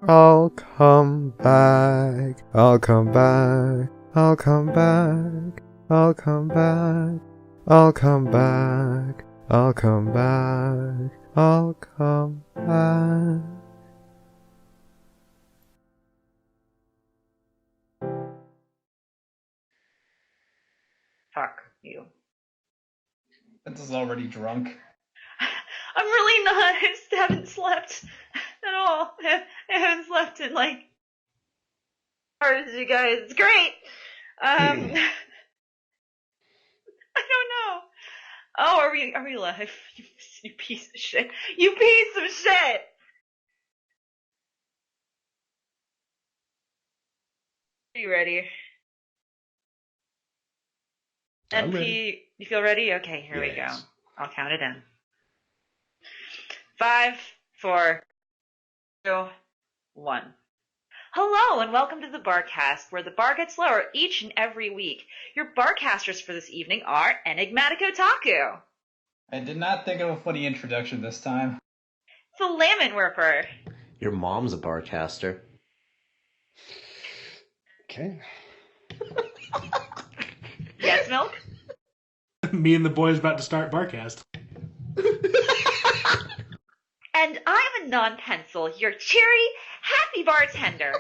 I'll come back. I'll come back. I'll come back. I'll come back. I'll come back. I'll come back. I'll come back. Fuck you. Vince is already drunk. I'm really not. I just haven't slept at all. I haven't slept in like hours, you guys. It's great. I don't know. Oh, are we live? You piece of shit. You piece of shit. Are you ready? I'm NP, ready. you feel ready? Okay, here we go. I'll count it in. 5, 4, 2, 1. Hello and welcome to the Barcast, where the bar gets lower each and every week. Your barcasters for this evening are Enigmatico Taku. I did not think of a funny introduction this time. The Lament Worker. Your mom's a barcaster. Okay. Yes, Milk? Me and the boys about to start Barcast. And I'm a non-pencil, your cheery, happy bartender.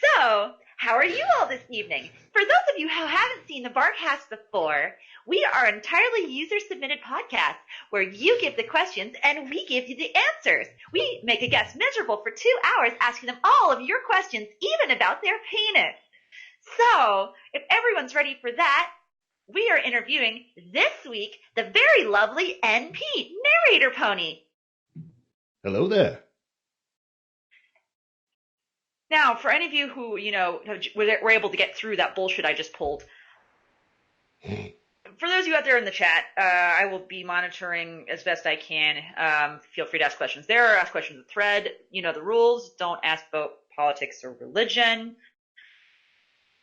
So, how are you all this evening? For those of you who haven't seen the Barcast before, we are an entirely user-submitted podcast where you give the questions and we give you the answers. We make a guest miserable for 2 hours asking them all of your questions, even about their penis. So, if everyone's ready for that, we are interviewing this week the very lovely NP, NeighratorPony. Hello there. Now, for any of you who, were able to get through that bullshit I just pulled, for those of you out there in the chat, I will be monitoring as best I can. Feel free to ask questions there or ask questions in the thread. You know the rules. Don't ask about politics or religion.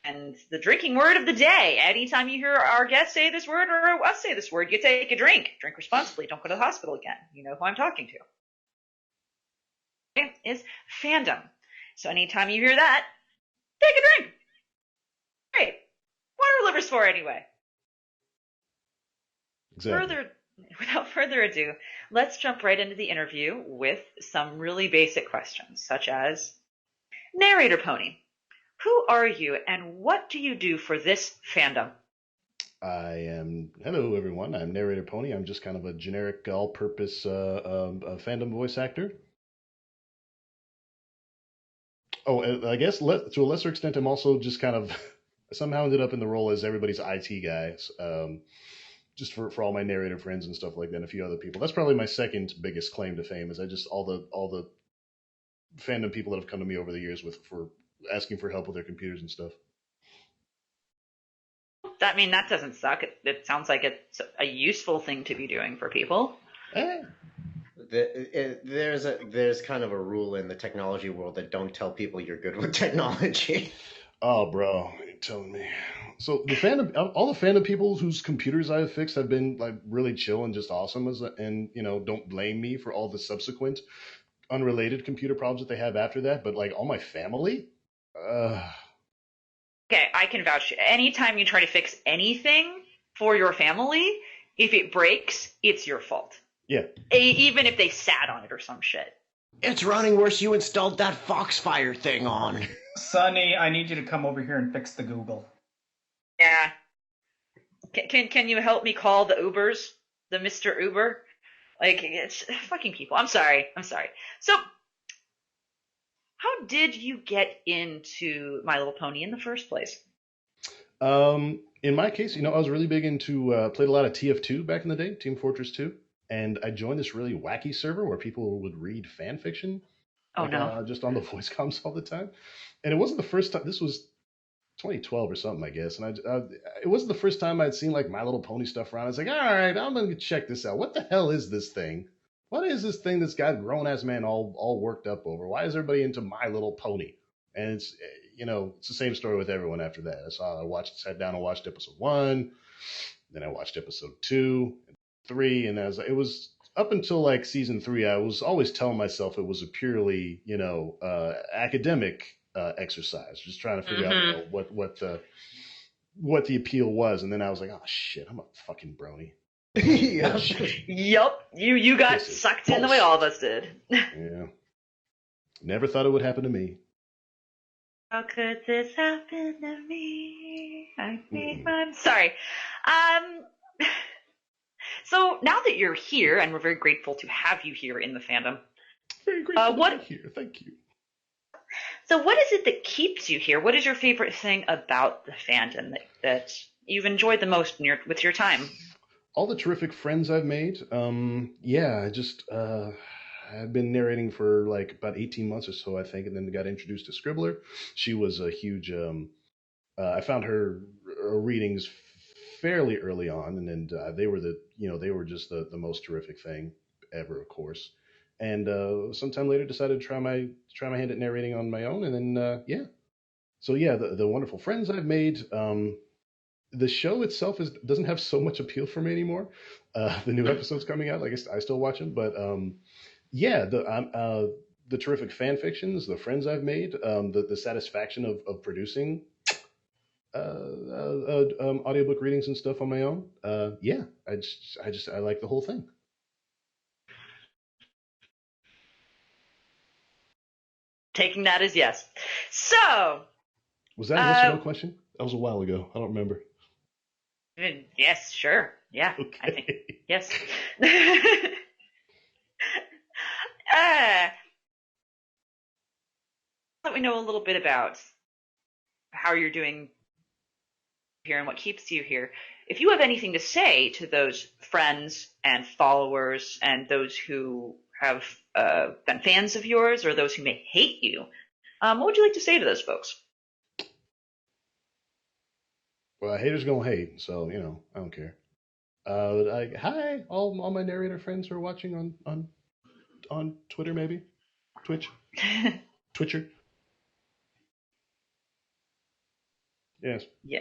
And the drinking word of the day. Anytime you hear our guests say this word or us say this word, you take a drink. Drink responsibly. Don't go to the hospital again. You know who I'm talking to. Okay, is fandom. So anytime you hear that, take a drink. Great. What are livers for anyway? Exactly. Without further ado, let's jump right into the interview with some really basic questions, such as, NeighratorPony, who are you and what do you do for this fandom? Hello everyone, I'm NeighratorPony. I'm just kind of a generic all-purpose fandom voice actor. Oh, I guess to a lesser extent, I'm also just kind of somehow ended up in the role as everybody's IT guy, just for all my narrator friends and stuff like that, and a few other people. That's probably my second biggest claim to fame. Is I just all the fandom people that have come to me over the years for asking for help with their computers and stuff. That doesn't suck. It sounds like it's a useful thing to be doing for people. There's kind of a rule in the technology world that don't tell people you're good with technology. Oh, bro, you're telling me. So all the fandom people whose computers I've fixed have been like really chill and just awesome, and don't blame me for all the subsequent unrelated computer problems that they have after that. But like all my family, Okay, I can vouch. Anytime you try to fix anything for your family, if it breaks, it's your fault. Yeah. Even if they sat on it or some shit. It's running worse. You installed that Foxfire thing on. Sonny, I need you to come over here and fix the Google. Yeah. Can you help me call the Ubers? The Mr. Uber? Like, it's fucking people. I'm sorry. So, how did you get into My Little Pony in the first place? In my case, I was really big into played a lot of TF2 back in the day, Team Fortress 2, and I joined this really wacky server where people would read fan fiction. Oh no! Just on the voice comms all the time, and it wasn't the first time. This was 2012 or something, I guess, and it wasn't the first time I'd seen like My Little Pony stuff around. I was like, all right, I'm gonna check this out. What the hell is this thing? What is this thing that's got grown ass men all worked up over? Why is everybody into My Little Pony? And it's it's the same story with everyone after that. Sat down and watched episode 1, then I watched episode 2, and 3, and it was up until like season 3, I was always telling myself it was a purely, academic exercise, just trying to figure out, what the appeal was. And then I was like, oh shit, I'm a fucking brony. Yeah. Yup. You got This is sucked in the way all of us did. Yeah. Never thought it would happen to me. How could this happen to me? I think Mm-mm. I'm sorry. So now that you're here, and we're very grateful to have you here in the fandom. Very grateful what- to be here. Thank you. So what is it that keeps you here? What is your favorite thing about the fandom that you've enjoyed the most with your time? All the terrific friends I've made. I've been narrating for like about 18 months or so, I think, and then got introduced to Scribbler. She was a huge. I found her readings fairly early on, and then they were just the most terrific thing ever, of course. And sometime later, decided to try my hand at narrating on my own, and then So yeah, the wonderful friends I've made. The show itself doesn't have so much appeal for me anymore. The new episodes coming out, like I still watch them, but the terrific fan fictions, the friends I've made, the satisfaction of producing audiobook readings and stuff on my own. I like the whole thing. Taking that as yes. So Was that a yes or no question? That was a while ago. I don't remember. yes, sure, yeah, Okay. I think yes. Let me know a little bit about how you're doing here and what keeps you here. If you have anything to say to those friends and followers and those who have been fans of yours or those who may hate you, what would you like to say to those folks? Well, haters gonna hate, so I don't care. Hi, all my narrator friends who are watching on Twitter, maybe Twitch, Twitcher. Yes. Yeah.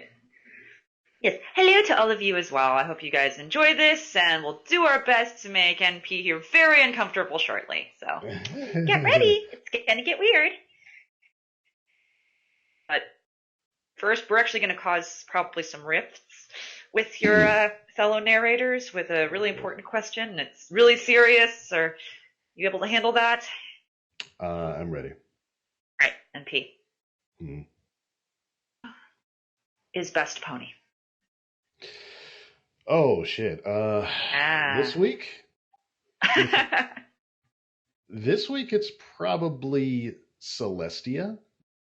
Yes. Hello to all of you as well. I hope you guys enjoy this, and we'll do our best to make NP here very uncomfortable shortly. So get ready. It's gonna get weird. But first, we're actually going to cause probably some rifts with your fellow narrators with a really important question. It's really serious. Are you able to handle that? I'm ready. All right, NP. Hmm. Is best pony. Oh shit. This week? This week it's probably Celestia.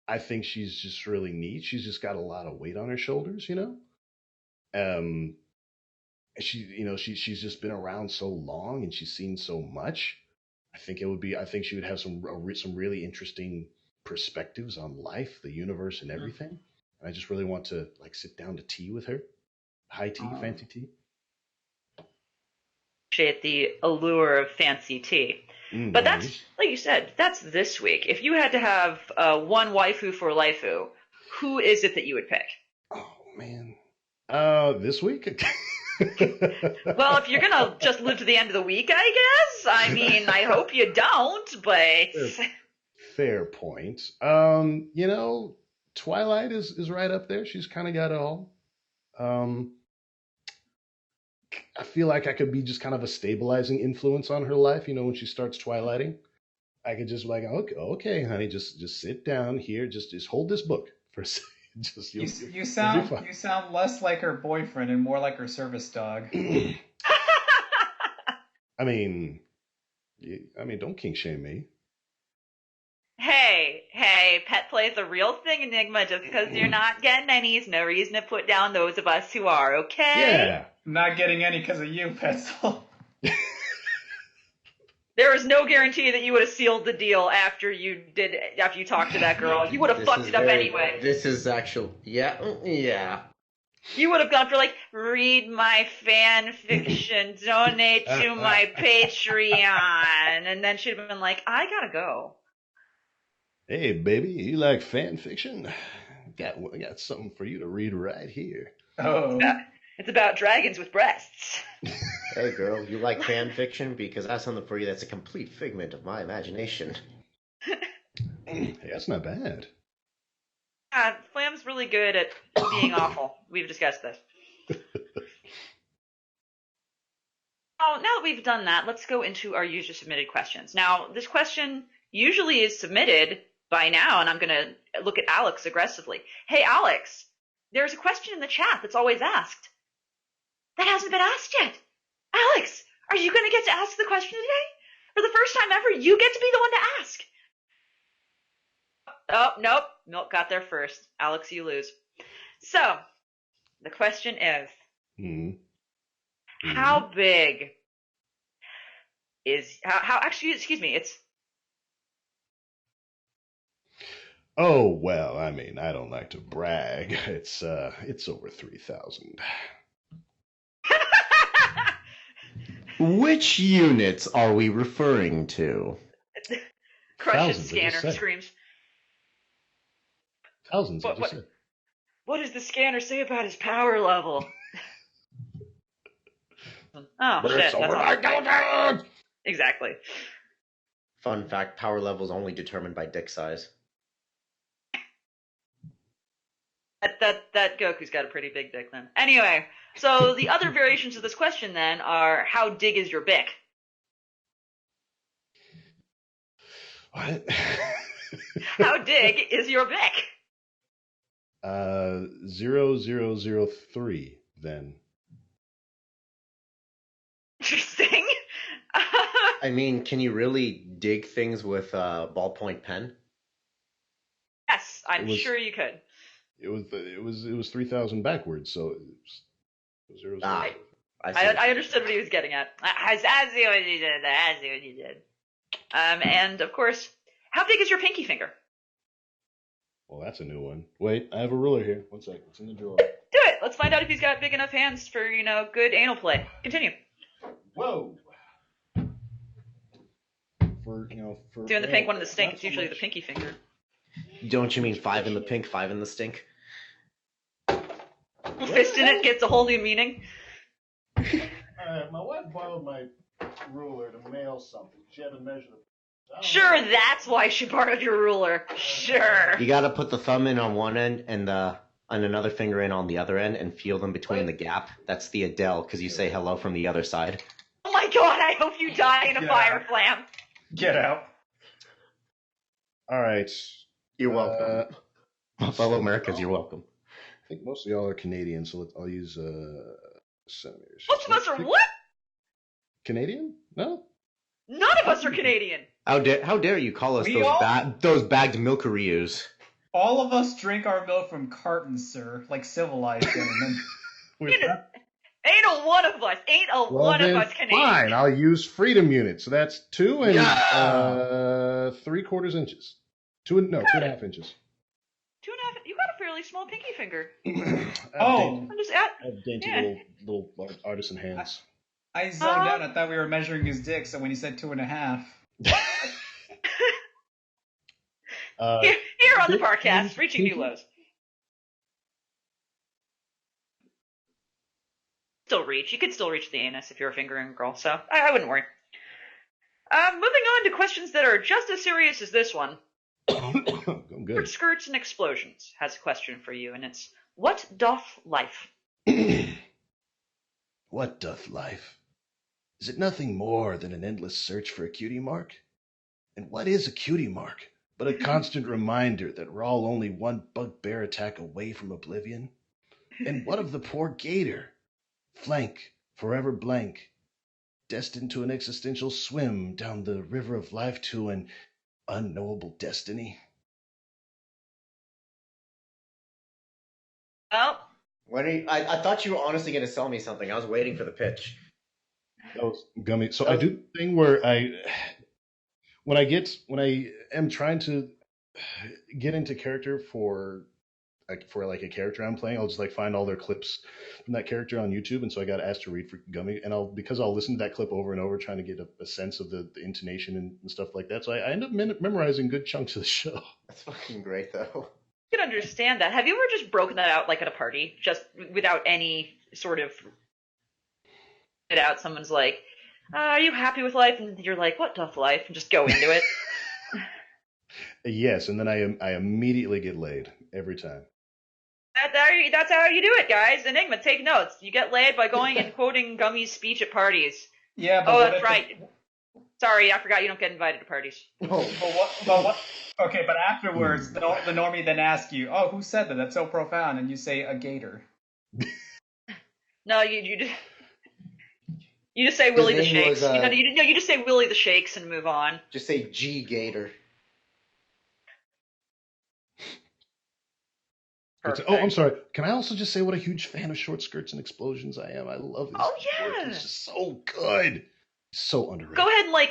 I think she's just really neat. She's just got a lot of weight on her shoulders, She's just been around so long and she's seen so much. I think she would have some really interesting perspectives on life, the universe, and everything. And I just really want to sit down to tea with her. High tea, fancy tea. Appreciate the allure of fancy tea. But that's, like you said, that's this week. If you had to have one waifu for lifeu, who is it that you would pick? Oh, man. This week? Well, if you're going to just live to the end of the week, I guess. I mean, I hope you don't, but... Fair point. Twilight is right up there. She's kind of got it all. I feel like I could be just kind of a stabilizing influence on her life, when she starts twilighting. I could just be like, okay, honey, just sit down here, just hold this book for a second. You sound less like her boyfriend and more like her service dog. I mean, don't kink shame me. Hey, pet play is a real thing, Enigma. Just because you're not getting any is no reason to put down those of us who are, okay? Yeah. I'm not getting any because of you, Petzl. There is no guarantee that you would have sealed the deal after you talked to that girl. You would have fucked it up anyway. This is actual, yeah. You would have gone for read my fan fiction, donate to my Patreon, and then she'd have been like, I gotta go. Hey, baby, you like fan fiction? I got something for you to read right here. Oh. It's about dragons with breasts. Hey girl, you like fan fiction? Because I have something for you that's a complete figment of my imagination. Hey, that's not bad. Flam's really good at being awful. We've discussed this. Oh, now that we've done that, let's go into our user-submitted questions. Now, this question usually is submitted by now, and I'm going to look at Alex aggressively. Hey, Alex, there's a question in the chat that's always asked. That hasn't been asked yet. Alex, are you going to get to ask the question today? For the first time ever, you get to be the one to ask. Oh, nope. Milk got there first. Alex, you lose. So, the question is, how big is, actually, excuse me, it's... Oh, well, I mean, I don't like to brag. It's over 3,000. Which units are we referring to? Crush's scanner screams. Thousands, I just said. What does the scanner say about his power level? Oh, shit. That's awesome. Exactly. Fun fact, power level is only determined by dick size. That Goku's got a pretty big dick then. Anyway, so the other variations of this question then are, how dig is your bick? What? How dig is your bick? 0003 then. Interesting. I mean, can you really dig things with a ballpoint pen? Yes, I'm sure you could. It was 3,000 backwards, so it was 0, 0. I understood what he was getting at. I see what you did. I see what you did. And of course, how big is your pinky finger? Well, that's a new one. Wait, I have a ruler here. One sec. It's in the drawer. Do it. Let's find out if he's got big enough hands for, good anal play. Continue. Whoa. For doing the pink one in the stink, it's usually the pinky finger. Don't you mean 5 in the pink, 5 in the stink? Fist in it gets a whole new meaning. My wife borrowed my ruler to mail something. She had to measure it. Sure, that's why she borrowed your ruler. Sure. You gotta put the thumb in on one end and another finger in on the other end and feel them between the gap. That's the Adele, because you say hello from the other side. Oh my god, I hope you die in a fire flam. Get out. All right. You're welcome. My fellow Americans, you're welcome. I think most of y'all are Canadian, so I'll use centimeters. Most of us are what? Canadian? No? None of us are Canadian. How dare you call us those bagged milkerios? All of us drink our milk from cartons, sir, like civilized gentlemen. Ain't a one of us Canadian. Fine, I'll use freedom units. So that's 2 and 3/4 inches. 2.5 inches. 2.5. You got a fairly small pinky finger. Oh, I'm just I have dainty little artisan hands. I zoned out. I thought we were measuring his dick. So when he said 2.5, here on the Barcast, reaching new lows. You could still reach the anus if you're a fingering girl, so I wouldn't worry. Moving on to questions that are just as serious as this one. Good. Skirts and Explosions has a question for you, and it's, what doth life? What doth life? Is it nothing more than an endless search for a cutie mark? And what is a cutie mark but a constant reminder that we're all only one bugbear attack away from oblivion? And what of the poor gator? Flank, forever blank, destined to an existential swim down the river of life to an unknowable destiny. Well, I thought you were honestly going to sell me something. I was waiting for the pitch. That was gummy. So I do the thing where when I am trying to get into character for a character I'm playing, I'll just find all their clips from that character on YouTube, and so I got asked to read for Gummy, and I'll listen to that clip over and over, trying to get a sense of the intonation and stuff like that. So I end up memorizing good chunks of the show. That's fucking great, though. I can understand that. Have you ever just broken that out at a party, just without any sort of it out, someone's like, are you happy with life? And you're like, what doth life? And just go into it. Yes, and then I immediately get laid every time. That's how you do it, guys. Enigma, take notes. You get laid by going and quoting Gummy's speech at parties. Yeah, but that's right. Sorry, I forgot you don't get invited to parties. Oh, but what? Okay, but afterwards, the normie then asks you, "Oh, who said that? That's so profound," and you say a gator. No, you just say Willie the Shakes. You just say Willie the Shakes and move on. Just say G Gator. Oh, I'm sorry. Can I also just say what a huge fan of short skirts and explosions I am? I love this. Oh, yeah. It's just so good. So underrated. Go ahead and,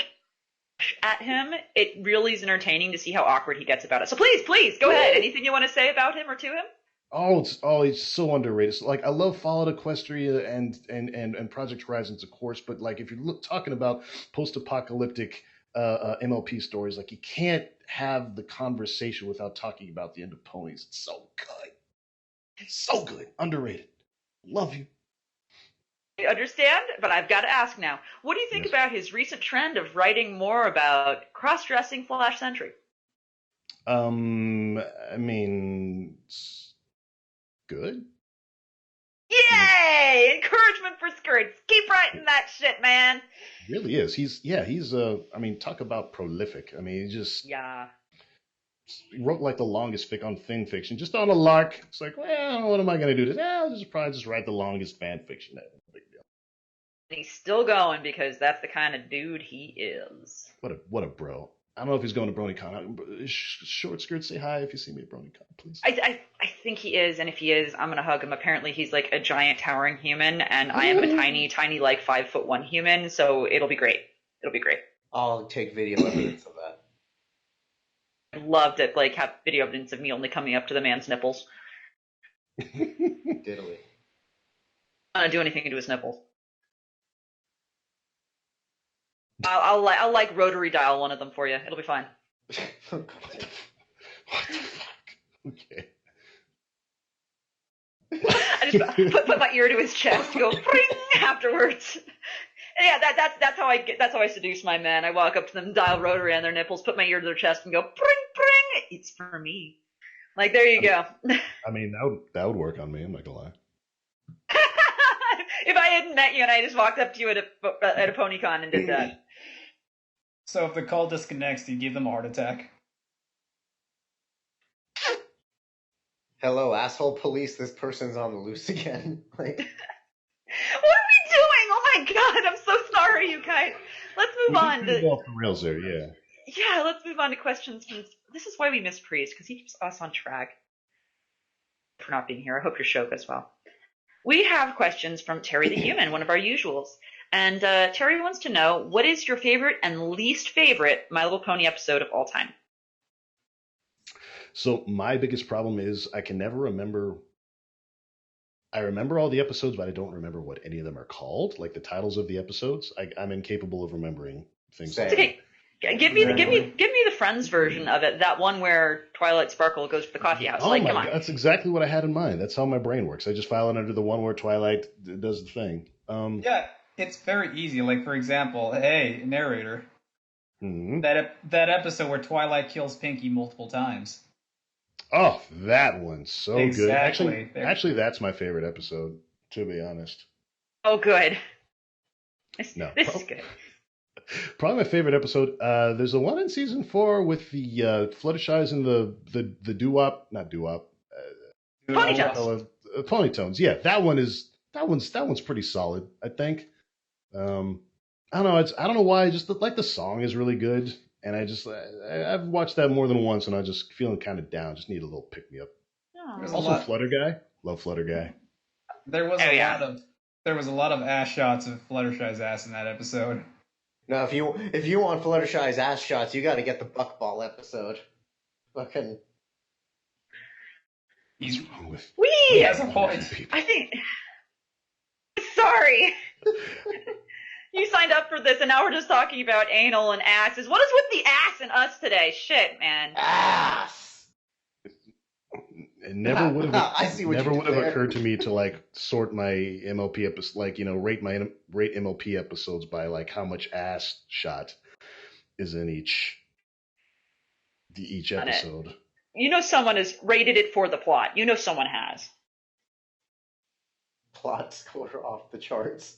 at him. It really is entertaining to see how awkward he gets about it. So please, go ahead. Anything you want to say about him or to him? He's so underrated. So, I love Fallout Equestria and Project Horizons, of course, but, if you're talking about post-apocalyptic MLP stories, you can't have the conversation without talking about the end of ponies. It's so good. It's so good. Underrated. Love you. I understand, but I've got to ask now. What do you think about his recent trend of writing more about cross-dressing Flash Sentry? I mean, it's good. Yay! Encouragement for skirts. Keep writing that shit, man. He really is. He's talk about prolific. He wrote the longest fic on fan fiction, just on a lark. It's well, what am I going to do today? I'll probably just write the longest fan fiction ever. Big deal. And he's still going because that's the kind of dude he is. What a bro. I don't know if he's going to BronyCon. Short skirts, say hi if you see me at BronyCon, please. I think he is, and if he is, I'm gonna hug him. Apparently, he's a giant towering human, and I am a tiny 5'1" human. So it'll be great. It'll be great. I'll take video evidence of that. I'd love to have video evidence of me only coming up to the man's nipples. Diddly. I'm not gonna do anything to his nipples. I'll rotary dial one of them for you. It'll be fine. What the fuck? Okay. I just put my ear to his chest, go pring afterwards. And yeah, that's how I seduce my men. I walk up to them, dial rotary on their nipples, put my ear to their chest, and go pring pring. It's for me. There you go. That would work on me. I'm not gonna lie. If I hadn't met you and I just walked up to you at a PonyCon and did that. So if the call disconnects, do you give them a heart attack? Hello, asshole police. This person's on the loose again. What are we doing? Oh my god, I'm so sorry, you guys. Let's move on to off the rails there, yeah. Yeah, let's move on to questions from. This is why we miss Priest, because he keeps us on track. For not being here, I hope your show goes well. We have questions from Terry the Human, one of our usuals. And Terry wants to know, what is your favorite and least favorite My Little Pony episode of all time? So my biggest problem is I can never remember. I remember all the episodes, but I don't remember what any of them are called, the titles of the episodes. I'm incapable of remembering things. It's okay. Give me the Friends version of it. That one where Twilight Sparkle goes to the coffee house. Oh come on. God, that's exactly what I had in mind. That's how my brain works. I just file it under the one where Twilight does the thing. Yeah, it's very easy. For example, hey, narrator. Mm-hmm. That episode where Twilight kills Pinky multiple times. Oh, that one's so exactly. Good. Actually, that's my favorite episode, to be honest. Oh, good. This is good. Probably my favorite episode. There's the one in season 4 with the Fluttershy's and the doo-wop, not doo-wop. Ponytones. Ponytones. Yeah, that one's pretty solid, I think. I don't know. I don't know why. Just the song is really good, and I've watched that more than once, and I'm just feeling kind of down. Just need a little pick me up. Also, Flutter Guy. Love Flutter Guy. There was a lot of ass shots of Fluttershy's ass in that episode. No, if you want Fluttershy's ass shots, you got to get the Buckball episode. Fucking. What's wrong with? He has a point. I think. Sorry. You signed up for this, and now we're just talking about anal and asses. What is with the ass and us today? Shit, man. Ass. It never would have. I see what never you would did have there. occurred to me to like sort my MLP episodes, like rate MLP episodes by like how much ass shot is in each On it. episode. You know someone has rated it for the plot. You know someone has. Plot score off the charts.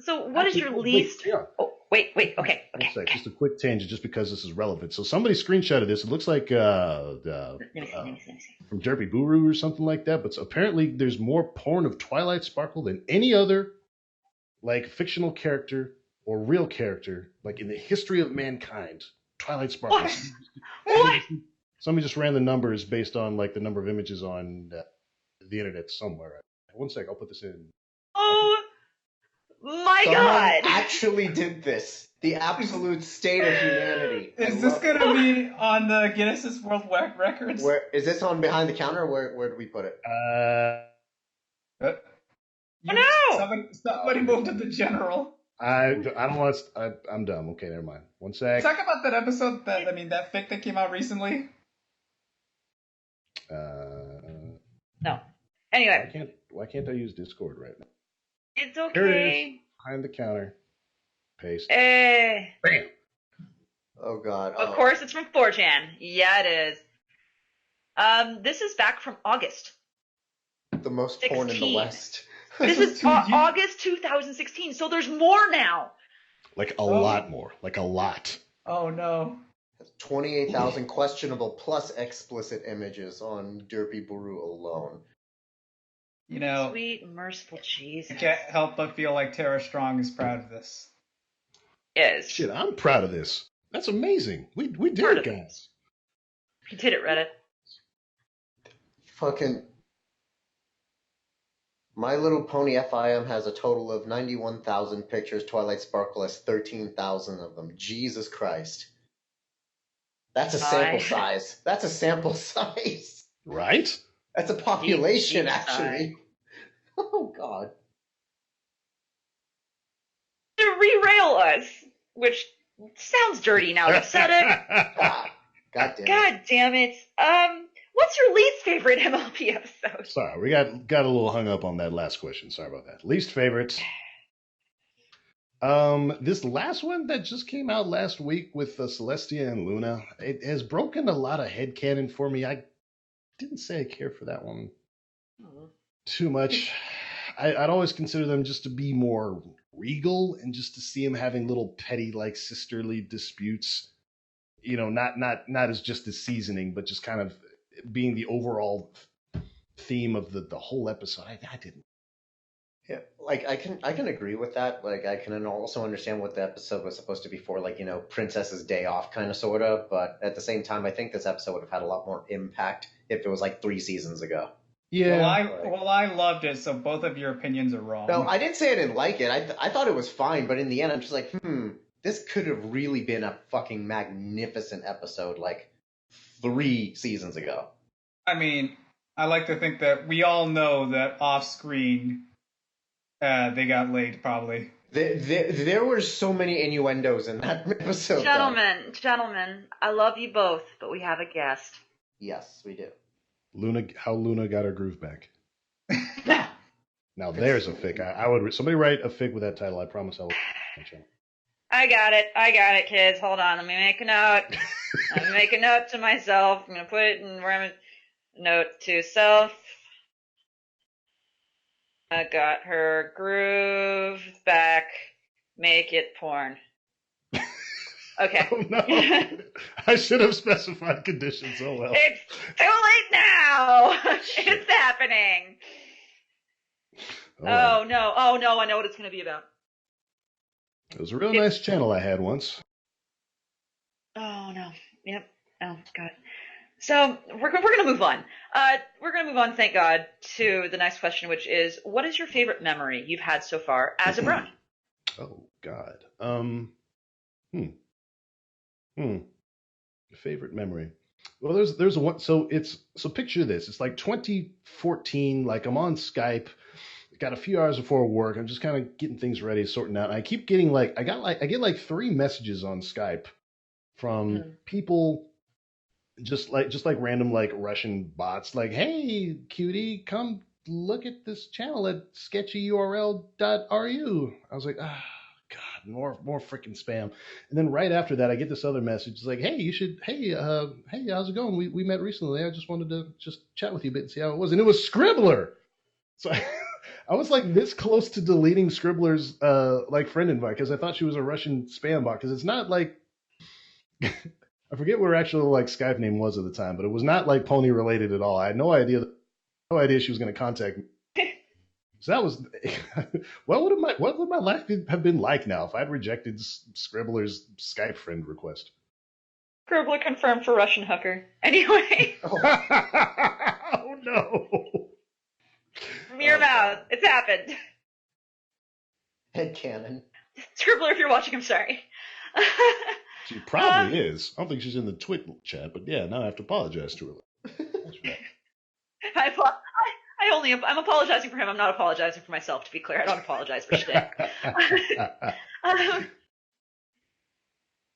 So what is your least... Yeah. Oh, wait. Okay. One sec, just a quick tangent, just because this is relevant. So somebody screenshotted this. It looks like Let me see. from Derpy Buru or something like that. But apparently, there's more porn of Twilight Sparkle than any other, like fictional character or real character, like in the history of mankind. Twilight Sparkle. What? Somebody just ran the numbers based on like the number of images on the internet somewhere. One sec, I'll put this in. Oh, my Someone God. actually did this. The absolute state of humanity. Is this going to be on the Guinness World Records? Where is this on behind the counter? Where do we put it? Somebody moved to the general. I don't want to. I'm dumb. Okay, never mind. One sec. Talk about that episode that fic that came out recently. No. Anyway. Why can't I use Discord right now? It's Here it okay. is. Behind the counter. Paste. Bam. Oh God. Of course, it's from 4chan. Yeah, it is. This is back from August. The most porn in the 16. West. This is August 2016, so there's more now. Like a lot more. Like a lot. Oh no. 28,000 questionable plus explicit images on Derpy Buru alone. You know, Sweet, merciful Jesus. I can't help but feel like Tara Strong is proud of this. Yes. Shit, I'm proud of this. That's amazing. We did Proud it, of guys. You did it, Reddit. Fucking My Little Pony FIM has a total of 91,000 pictures. Twilight Sparkle has 13,000 of them. Jesus Christ. That's a sample size. That's a sample size. Right? That's a population, Deep actually. Oh, God. To re-rail us, which sounds dirty now that I've said it. God damn it. God damn it. What's your least favorite MLP episode? Sorry, we got a little hung up on that last question. Sorry about that. Least favorite. This last one that just came out last week with Celestia and Luna, it has broken a lot of headcanon for me. I didn't say I care for that one too much. I'd always consider them just to be more regal and just to see them having little petty, like sisterly disputes. You know, not as just as seasoning, but just kind of being the overall theme of the whole episode. I didn't. Yeah, like I can agree with that. Like I can also understand what the episode was supposed to be for, like, you know, Princess's Day Off kind of sort of. But at the same time, I think this episode would have had a lot more impact if it was like 3 seasons ago. Yeah. Well, I loved it, so both of your opinions are wrong. No, I didn't say I didn't like it. I thought it was fine, but in the end, I'm just like, this could have really been a fucking magnificent episode like 3 seasons ago. I mean, I like to think that we all know that off screen, they got laid probably. There were so many innuendos in that episode. Gentlemen, I love you both, but we have a guest. Yes, we do. How Luna got her groove back. Now there's a fic. I would somebody write a fic with that title. I promise I will. I got it, kids. Hold on, let me make a note. Let me make a note to myself. I'm gonna put it in where I'm. Note to self. I got her groove back. Make it porn. Okay. Oh no! I should have specified conditions. Oh well. It's too late now. It's happening. Oh no! I know what it's gonna be about. It was a real nice channel I had once. Oh no! Yep. Oh god. So we're gonna move on. We're gonna move on, thank God, to the next question, which is, what is your favorite memory you've had so far as a brony? Oh God. Favorite memory. Well, there's one. So picture this. It's like 2014. Like I'm on Skype. Got a few hours before work. I'm just kind of getting things ready, sorting out. And I keep getting I get like 3 messages on Skype from people just like random like Russian bots, like, hey, cutie, come look at this channel at sketchyurl.ru. I was like, ah, God, more freaking spam. And then right after that, I get this other message. It's like, hey, you should, hey, how's it going? We met recently. I just wanted to just chat with you a bit and see how it was. And it was Scribbler. So I was like this close to deleting Scribbler's like friend invite because I thought she was a Russian spam bot. Because it's not like I forget what her actual like Skype name was at the time, but it was not like pony related at all. I had no idea she was going to contact me. So that was what would my life have been like now if I'd rejected Scribbler's Skype friend request? Scribbler confirmed for Russian hooker. Anyway. Oh no. From your mouth. It's happened. Headcanon. Scribbler, if you're watching, I'm sorry. She probably is. I don't think she's in the Twit chat, but yeah, now I have to apologize to her. I'm apologizing for him. I'm not apologizing for myself, to be clear. I don't apologize for shit.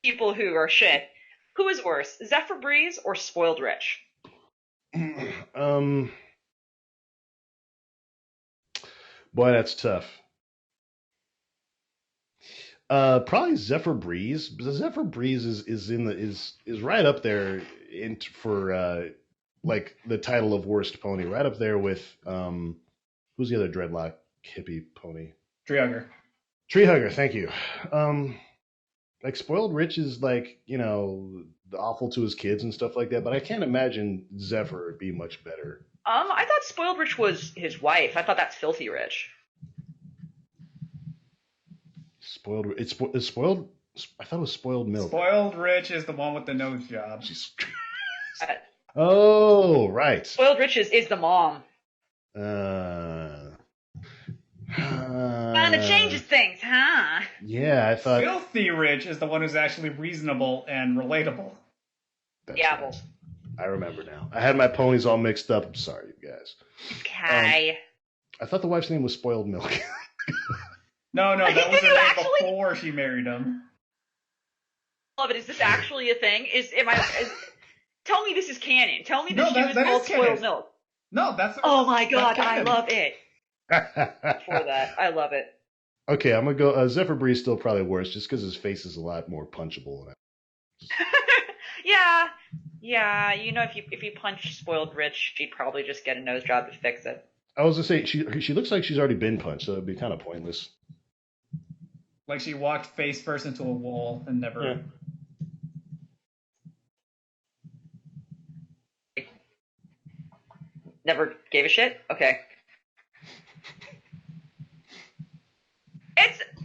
People who are shit. Who is worse, Zephyr Breeze or Spoiled Rich? Boy, that's tough. Probably Zephyr Breeze. Because Zephyr Breeze is right up there for like the title of worst pony, right up there with who's the other dreadlock hippie pony? Treehugger. Treehugger, thank you. Like Spoiled Rich is like, awful to his kids and stuff like that, but I can't imagine Zephyr would be much better. I thought Spoiled Rich was his wife. I thought that's Filthy Rich. It's spoiled. I thought it was Spoiled Milk. Spoiled Rich is the one with the nose job. Oh, right. Spoiled Rich is the mom. Kinda changes things, huh? Yeah, I thought. Filthy Rich is the one who's actually reasonable and relatable. Yeah, right. I remember now. I had my ponies all mixed up. I'm sorry, you guys. Okay. I thought the wife's name was Spoiled Milk. No, that was her name before she married him. Love it. Is this actually a thing? Tell me this is canon. Tell me this she was called Spoiled Milk. No, that's. Oh my god, I love it. For that, I love it. Okay, I'm gonna go. Zephyr Breeze still probably worse, just because his face is a lot more punchable. Yeah. If you punch Spoiled Rich, she'd probably just get a nose job to fix it. I was gonna say she looks like she's already been punched, so it'd be kind of pointless. Like she walked face first into a wall and never. Yeah. Never gave a shit? Okay.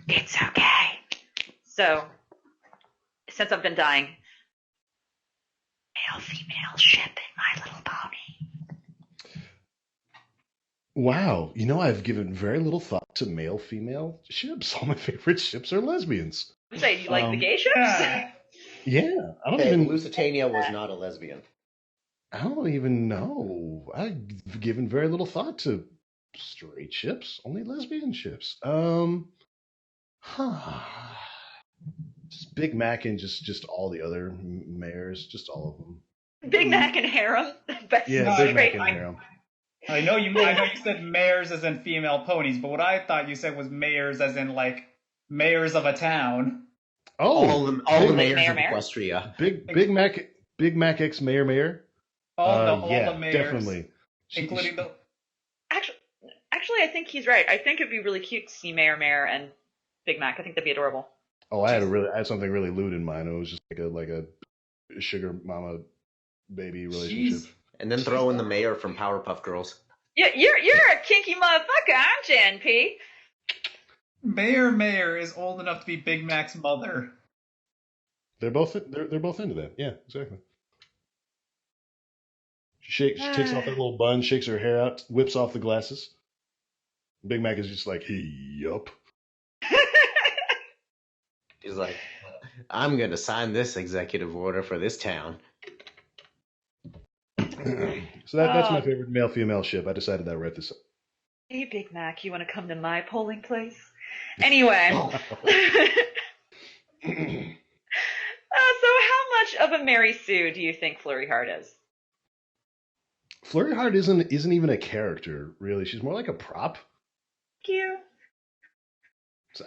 It's okay. So, since I've been dying, male-female ship in My Little Pony. Wow, I've given very little thought to male-female ships. All my favorite ships are lesbians. Say, do you like the gay ships? Yeah, I don't even. Lusitania was not a lesbian. I don't even know. I've given very little thought to straight ships, only lesbian ships. Just Big Mac and just all the other mayors, just all of them. Big Mac and harem. Big Mac and harem. I know you said mayors as in female ponies, but what I thought you said was mayors as in like mayors of a town. Oh, all the mayors of Equestria. Big Mac X Mayor. All the mayors, definitely, including the. Actually, I think he's right. I think it'd be really cute to see Mayor and Big Mac. I think that'd be adorable. Oh, I had something really lewd in mind. It was just like a sugar mama baby relationship. Jeez. And then throw in the mayor from Powerpuff Girls. Yeah, you're a kinky motherfucker, aren't you, NP? Mayor is old enough to be Big Mac's mother. They're both into that. Yeah, exactly. She takes off that little bun, shakes her hair out, whips off the glasses. Big Mac is just like, hey, yup. He's like, I'm going to sign this executive order for this town. So that's my favorite male-female ship. I decided that right this up. Hey, Big Mac, you want to come to my polling place? Anyway. So how much of a Mary Sue do you think Flurry Heart is? Flurry Heart isn't even a character, really. She's more like a prop. Thank you. So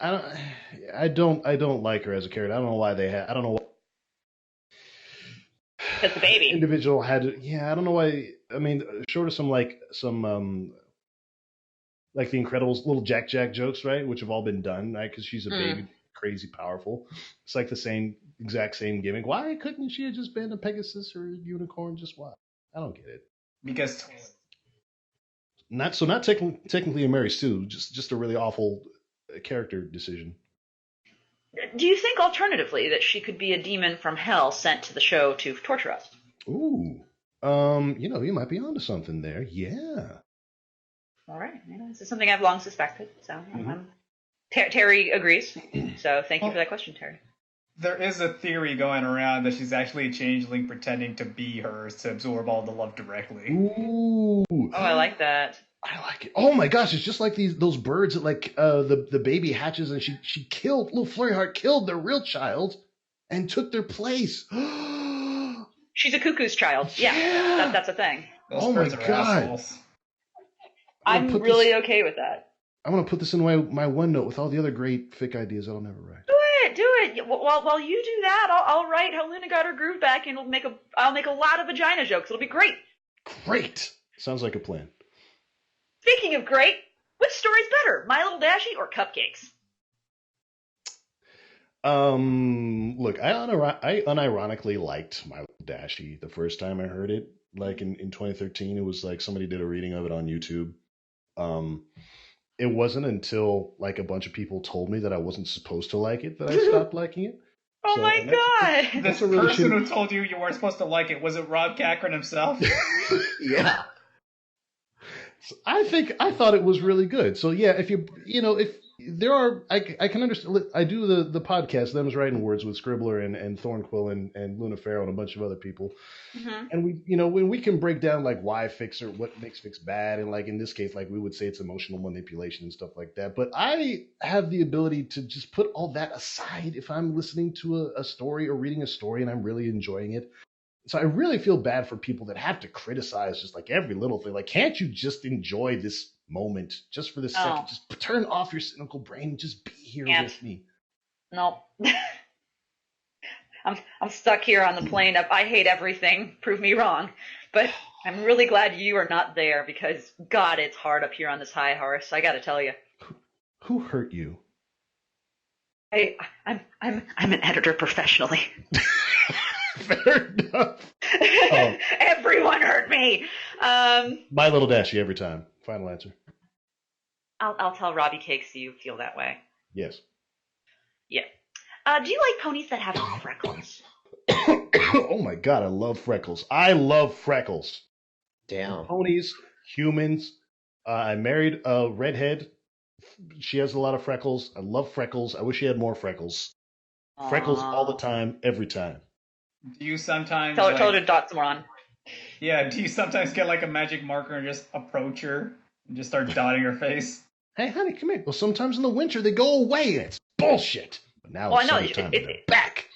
I don't like her as a character. I don't know why they had. I don't know. Because the baby. Individual had. I don't know why. I mean, short of some like the Incredibles little Jack jokes, right, which have all been done, right? Because she's a baby, crazy powerful. It's like the exact same gimmick. Why couldn't she have just been a Pegasus or a unicorn? Just why? I don't get it. Because not technically a Mary Sue, just a really awful character decision. Do you think alternatively that she could be a demon from hell sent to the show to torture us? Ooh. You might be onto something there. Yeah. All right. This is something I've long suspected. So Terry agrees. So thank you for that question, Terry. There is a theory going around that she's actually a changeling pretending to be hers to absorb all the love directly. Ooh. Oh, I like that. I like it. Oh my gosh, it's just like those birds that like the baby hatches and she killed little Flurry Heart killed their real child and took their place. She's a cuckoo's child. Yeah. That's a thing. Those birds are assholes. I'm really okay with that. I'm gonna put this in my OneNote with all the other great fic ideas I'll never write. Do it. While you do that, I'll write how Luna got her groove back, and I'll make a lot of vagina jokes. It'll be great. Great. Sounds like a plan. Speaking of great, which story's better, My Little Dashie or Cupcakes? Look, I unironically liked My Little Dashie the first time I heard it, like in 2013. It was like somebody did a reading of it on YouTube. It wasn't until like a bunch of people told me that I wasn't supposed to like it that I stopped liking it. Oh my god! This person who told you weren't supposed to like it, was it Rob Cochran himself? Yeah. So I thought it was really good. So yeah, if there are, I can understand. I do the podcast, Them's Writing Words, with Scribbler and Thornquill and Luna Farrow and a bunch of other people. Mm-hmm. And we, when we can break down like why fics or what makes fics bad, and like in this case, like we would say it's emotional manipulation and stuff like that. But I have the ability to just put all that aside if I'm listening to a story or reading a story and I'm really enjoying it. So I really feel bad for people that have to criticize just like every little thing. Like, can't you just enjoy this moment just for this second? Just turn off your cynical brain and just be here with me. No. I'm stuck here on the plane of I hate everything. Prove me wrong. But I'm really glad you are not there because, God, it's hard up here on this high horse. I got to tell you. Who hurt you? I'm an editor professionally. Fair enough. Everyone hurt me. My Little Dashie every time. Final answer. I'll tell Robbie Cakes you feel that way. Yes. Yeah. Do you like ponies that have freckles? Oh my god, I love freckles. Damn. Ponies, humans. I married a redhead. She has a lot of freckles. I love freckles. I wish she had more freckles. Aww. Freckles all the time, every time. Do you sometimes tell her to dot some more on? Yeah, do you sometimes get like a magic marker and just approach her and just start dotting her face? Hey honey, come here. Well, sometimes in the winter they go away and it's bullshit. But now it's summertime and they're back.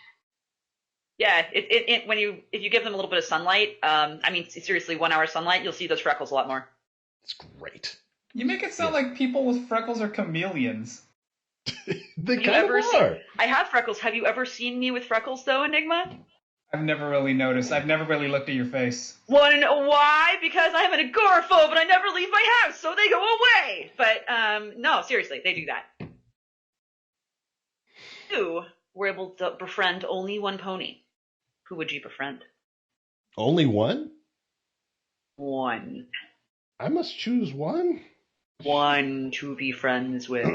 Yeah, if you give them a little bit of sunlight, I mean seriously, 1 hour sunlight, you'll see those freckles a lot more. It's great. You make it sound like people with freckles are chameleons. They kind of are. I have freckles. Have you ever seen me with freckles though, Enigma? I've never really noticed. I've never really looked at your face. Wanna know why? Because I'm an agoraphobe and I never leave my house, so they go away. But no, seriously, they do that. You were able to befriend only one pony. Who would you befriend? Only one? One. I must choose one? One to be friends with.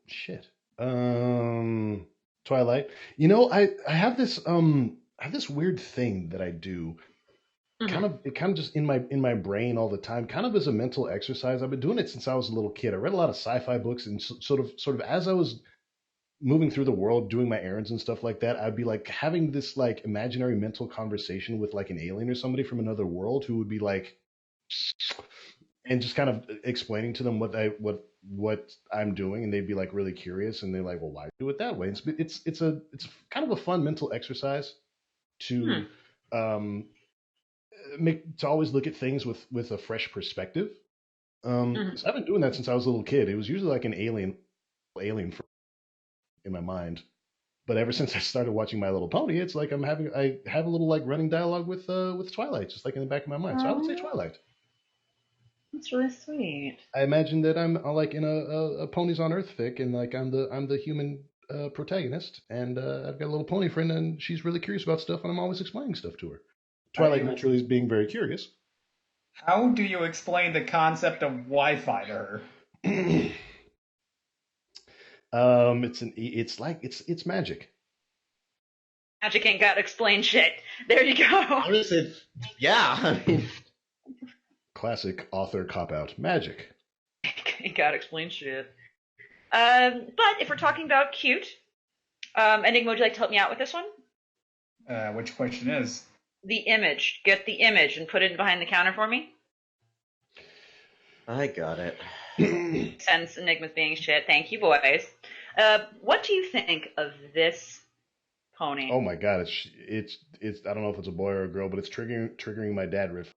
Shit. Twilight. I have this weird thing that I do. Mm-hmm. It kind of just in my brain all the time, kind of as a mental exercise. I've been doing it since I was a little kid. I read a lot of sci-fi books, and sort of as I was moving through the world, doing my errands and stuff like that, I'd be like having this like imaginary mental conversation with like an alien or somebody from another world who would be like, and just kind of explaining to them what I'm doing, and they'd be like really curious, and they're like, "Well, why do it that way?" It's kind of a fun mental exercise to um, make to always look at things with a fresh perspective. So I've been doing that since I was a little kid. It was usually like an alien in my mind. But ever since I started watching My Little Pony, it's like I have a little like running dialogue with Twilight, just like in the back of my mind. So I would say Twilight. That's really sweet. I imagine that I'm like in a Ponies on Earth fic, and like I'm the human protagonist, and I've got a little pony friend, and she's really curious about stuff, and I'm always explaining stuff to her. Twilight naturally is being very curious. How do you explain the concept of Wi-Fi to her? It's magic. Magic ain't got to explain shit. There you go. Honestly, yeah. I mean, Classic author cop out. Magic. Ain't got to explain shit. But if we're talking about cute, Enigma, would you like to help me out with this one? Which question is? The image. Get the image and put it behind the counter for me. I got it. Since Enigma's being shit. Thank you, boys. What do you think of this pony? Oh my god, it's I don't know if it's a boy or a girl, but it's triggering my dad riff.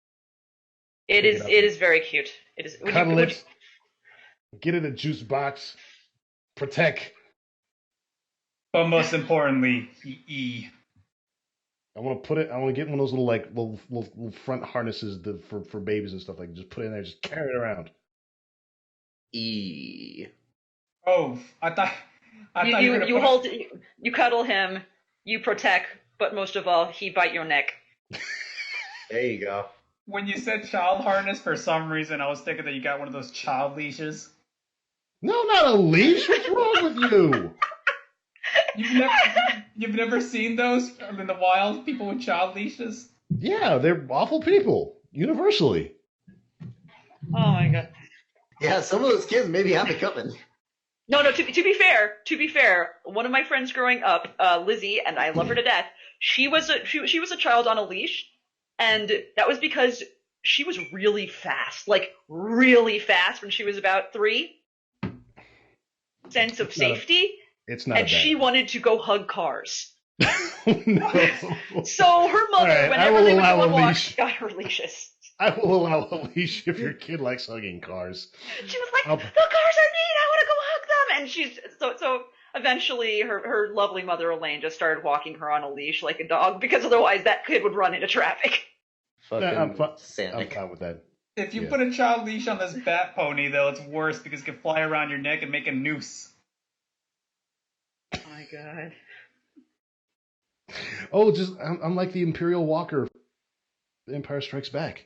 It is very cute. It is. Cuddle it. Get it a juice box. Protect. But most importantly, E. I want to get one of those little front harnesses for babies and stuff, like just put it in there, just carry it around. E. Oh, I thought you cuddle him, you protect, but most of all, he bite your neck. There you go. When you said child harness, for some reason, I was thinking that you got one of those child leashes. No, not a leash. What's wrong with you? You've never seen those in the wild? People with child leashes? Yeah, they're awful people, universally. Oh my god. Yeah, some of those kids maybe have it coming. No. To be fair, one of my friends growing up, Lizzie, and I love her to death. She was a child on a leash, and that was because she was really fast, like really fast when she was about 3. Sense of safety. It's not. And she wanted to go hug cars. No. So her mother, right, whenever they would go on walks, got her leashes. I will allow a leash if your kid likes hugging cars. She was like, the cars are neat, I want to go hug them. And she's so eventually her lovely mother Elaine just started walking her on a leash like a dog, because otherwise that kid would run into traffic. I'm fine with that. If you put a child leash on this bat pony, though, it's worse because it can fly around your neck and make a noose. Oh my god. Oh, I'm like the Imperial Walker. The Empire Strikes Back.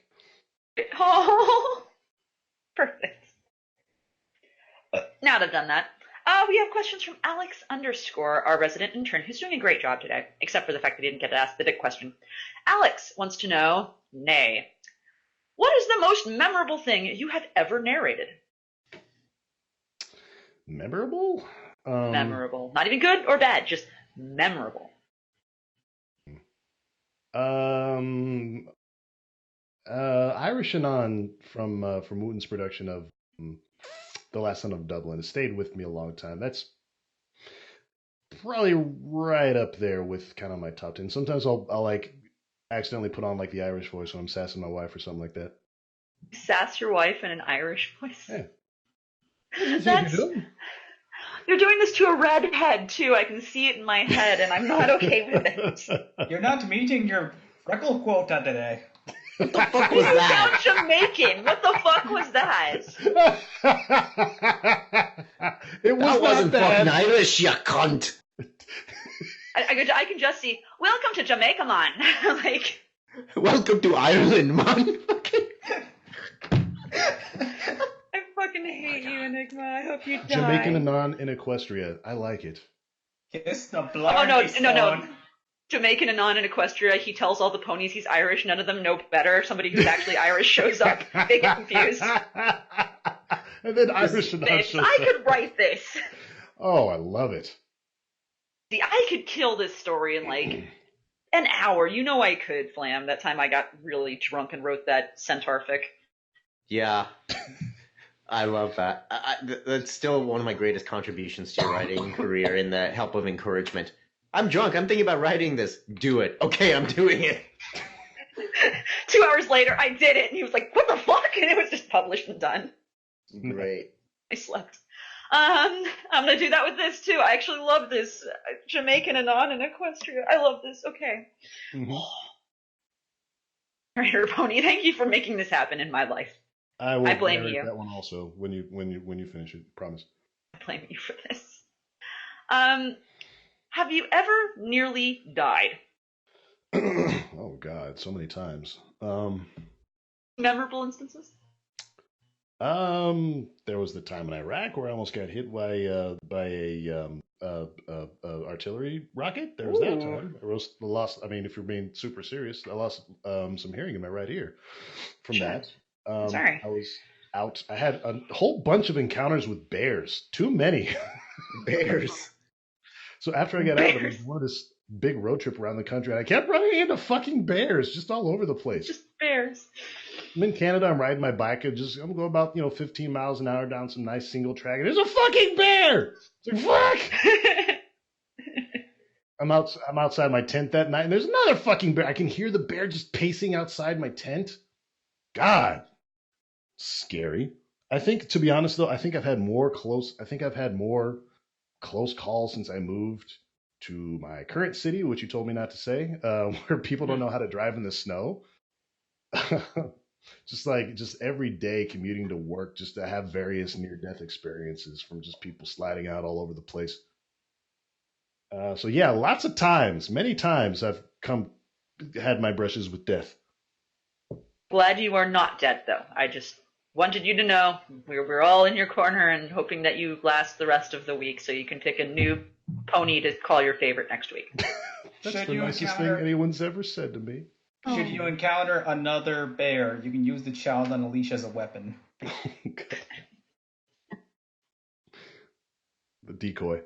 Oh, perfect. Now that I've done that, we have questions from Alex _, our resident intern, who's doing a great job today, except for the fact that he didn't get to ask the dick question. Alex wants to know, what is the most memorable thing you have ever narrated? Memorable? Memorable. Not even good or bad, just memorable. Irish Anon from Wooten's production of The Last Son of Dublin has stayed with me a long time. That's probably right up there with kind of my top 10. Sometimes I'll like accidentally put on like the Irish voice when I'm sassing my wife or something like that. Sass your wife in an Irish voice? Yeah. You're doing this to a redhead too. I can see it in my head, and I'm not okay with it. You're not meeting your freckle quota today. What the fuck was that? You sound Jamaican. What the fuck was that? It was that wasn't bad. fucking Irish, you cunt. I can just see, welcome to Jamaica, man. Like, welcome to Ireland, man. I fucking hate you, Enigma. I hope you die. Jamaican Anon in Equestria. I like it. Kiss the bloody no. Jamaican Anon in Equestria, he tells all the ponies he's Irish. None of them know better. Somebody who's actually Irish shows up. They get confused. And then Irish Anon shows up. I could write this. Oh, I love it. See, I could kill this story in like an hour. You know I could, Flam. That time I got really drunk and wrote that centaur fic. Yeah, I love that. That's still one of my greatest contributions to your writing career in the help of encouragement. I'm drunk. I'm thinking about writing this. Do it. Okay, I'm doing it. 2 hours later, I did it, and he was like, "What the fuck?" And it was just published and done. Great. I slept. I'm gonna do that with this too. I actually love this. Jamaican Anon and Equestria. I love this. Okay. Mm-hmm. NeighratorPony, thank you for making this happen in my life. I will I blame narrate you. that one also when you finish it. Promise. I blame you for this. Have you ever nearly died? Oh God, so many times. Memorable instances? There was the time in Iraq where I almost got hit by a artillery rocket. There was that time. I lost. I mean, if you're being super serious, I lost some hearing in my right ear from that. Sorry. I was out. I had a whole bunch of encounters with bears. Too many Bears. So after I got out, I was on this big road trip around the country, and I kept running into fucking bears just all over the place. Just bears. I'm in Canada. I'm riding my bike. I'm going about 15 miles an hour down some nice single track, and there's a fucking bear. It's like fuck. I'm outside my tent that night, and there's another fucking bear. I can hear the bear just pacing outside my tent. God, scary. I think, to be honest though, I think I've had more close calls since I moved to my current city, which you told me not to say, where people don't know how to drive in the snow. just every day commuting to work, just to have various near-death experiences from just people sliding out all over the place. So yeah, lots of times, many times I've had my brushes with death. Glad you are not dead, though. I just wanted you to know we're all in your corner and hoping that you last the rest of the week so you can pick a new pony to call your favorite next week. That's the nicest thing anyone's ever said to me. Should you encounter another bear, you can use the child on a leash as a weapon. The decoy.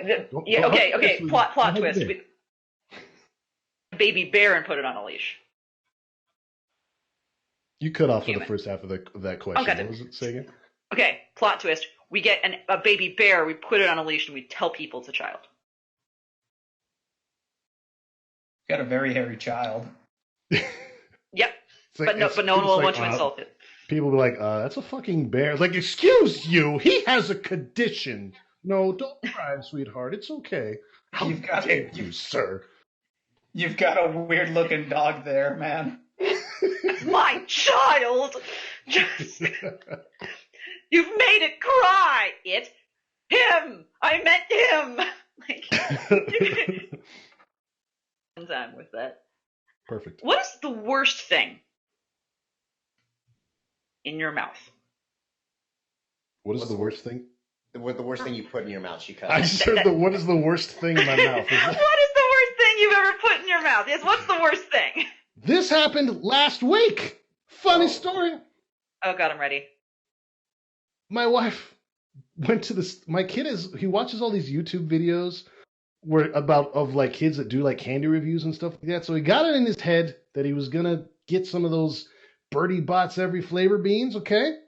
Okay. Plot twist. Baby bear and put it on a leash. You cut off for the first half of that question. Okay. What was it? Say again? Okay, plot twist. We get a baby bear, we put it on a leash, and we tell people it's a child. Got a very hairy child. Yep. But no one will want to insult it. People will be like, that's a fucking bear. It's like, excuse you, he has a condition. No, don't cry, sweetheart. It's okay. How dare you, sir? You've got a weird looking dog there, man. My child! Just, you've made it cry! Him! I meant him! I'm with that. Perfect. What is the worst thing in your mouth? What is the worst thing? What the worst thing you put in your mouth, she cut. I just heard what is the worst thing in my mouth? What is the worst thing you've ever put in your mouth? Yes, what's the worst thing? This happened last week. Funny story. Oh God, I'm ready. My wife went to this. My kid he watches all these YouTube videos of like kids that do like candy reviews and stuff like that. So he got it in his head that he was gonna get some of those Birdie Bots every flavor beans. Okay.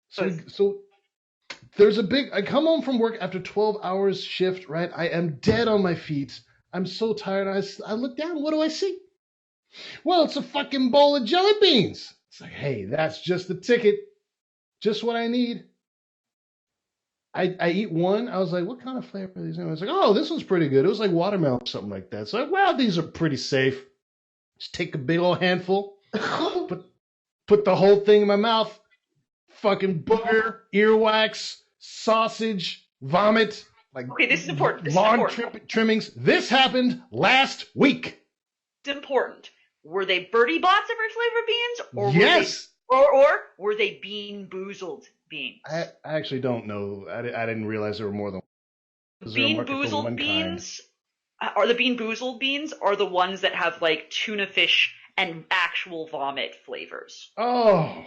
So there's I come home from work after 12 hours shift, right? I am dead on my feet. I'm so tired. I look down. What do I see? Well, it's a fucking bowl of jelly beans. It's like, hey, that's just the ticket. Just what I need. I eat one. I was like, what kind of flavor are these? And I was like, oh, this one's pretty good. It was like watermelon or something like that. So, well, these are pretty safe. Just take a big old handful. Put the whole thing in my mouth. Fucking booger, earwax, sausage, vomit. Like, okay, this is important. Lawn trimmings. This happened last week. It's important. Were they Birdie Bots every flavor beans? Or yes. Or were they Bean Boozled beans? I actually don't know. I didn't realize there were more than one. Bean Boozled beans are the Bean Boozled beans are the ones that have like tuna fish and actual vomit flavors. Oh,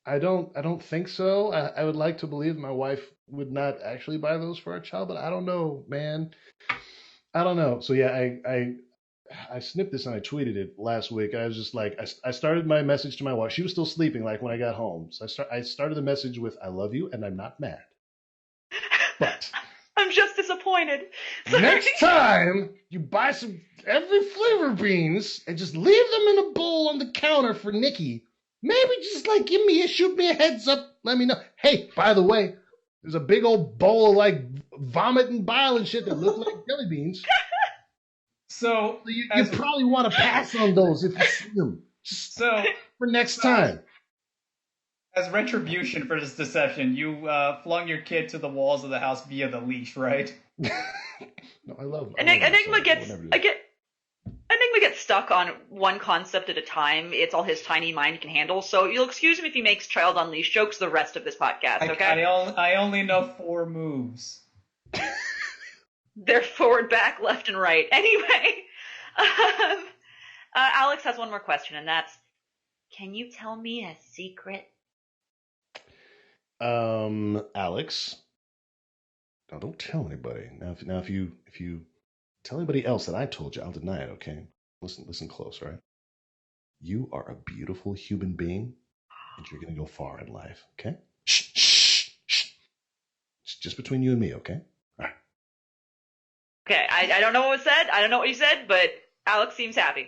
I don't think so. I would like to believe my wife would not actually buy those for our child, but I don't know, man. I don't know. So yeah, I snipped this and I tweeted it last week. I was just like, I started my message to my wife. She was still sleeping, like when I got home. So I started the message with, "I love you and I'm not mad." But I'm just disappointed. Sorry. next time you buy some every flavor beans and just leave them in a bowl on the counter for Nikki, maybe just like shoot me a heads up. Let me know. Hey, by the way, there's a big old bowl of like vomit and bile and shit that look like jelly beans. So You probably want to pass on those if you see them. Just for next time. As retribution for this deception, you flung your kid to the walls of the house via the leash, right? No, I love Enigma gets stuck on one concept at a time. It's all his tiny mind can handle. So you'll excuse him if he makes child on leash jokes the rest of this podcast. Okay? I only know 4 moves. They're forward, back, left, and right. Anyway, Alex has one more question, and that's: can you tell me a secret? Alex. Now don't tell anybody. Now if you tell anybody else that I told you, I'll deny it, okay? Listen close, all right? You are a beautiful human being, and you're gonna go far in life, okay? Shh. It's just between you and me, okay? All right. Okay, I don't know what was said. I don't know what you said, but Alex seems happy.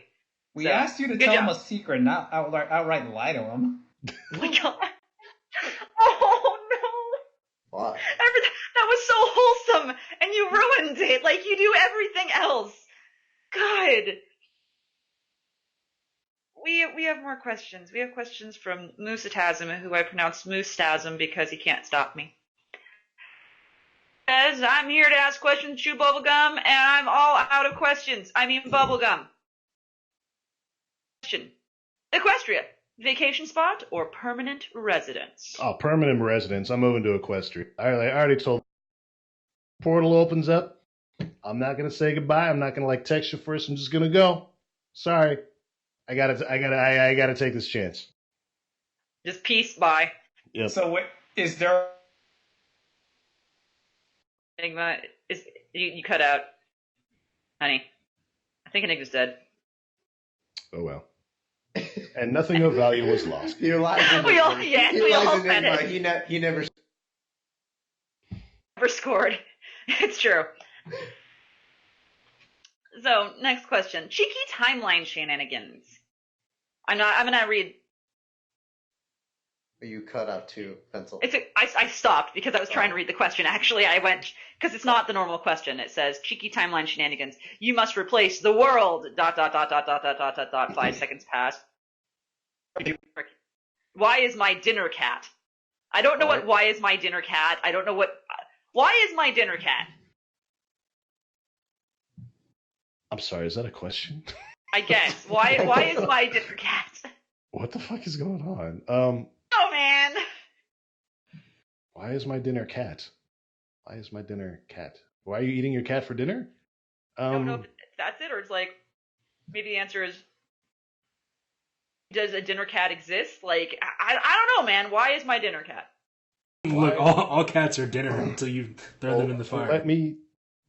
We asked you to tell him a secret, not outright lie to him. Oh my god. Oh no. What? That was so wholesome, and you ruined it like you do everything else. God. We have more questions. We have questions from Moosetasm, who I pronounced Moostasm because he can't stop me. Says, I'm here to ask questions, chew bubblegum, and I'm all out of questions. I mean bubblegum. Question. Equestria. Vacation spot or permanent residence? Oh, permanent residence. I'm moving to Equestria. I already told. Portal opens up. I'm not gonna say goodbye. I'm not gonna like text you first. I'm just gonna go. Sorry. I gotta take this chance. Just peace, bye. Yep. So wait, is there? Enigma, you cut out, honey. I think Enigma's dead. Oh well. And nothing of value was lost. We all said it. He never scored. It's true. So, next question. Cheeky timeline shenanigans. I'm gonna read. You cut out 2 pencil. I stopped because I was trying to read the question. Actually, I went, because it's not the normal question. It says, cheeky timeline shenanigans. You must replace the world, ... 5 seconds pass. Why is my dinner cat? I don't know what why is my dinner cat. I don't know what, why is my dinner cat? I'm sorry, is that a question? I guess. Why is my dinner cat? What the fuck is going on? Oh man. Why is my dinner cat? Why is my dinner cat? Why are you eating your cat for dinner? I don't know if that's it, or it's like, maybe the answer is, does a dinner cat exist? Like, I don't know, man. Why is my dinner cat? Look, all cats are dinner until you throw them in the fire.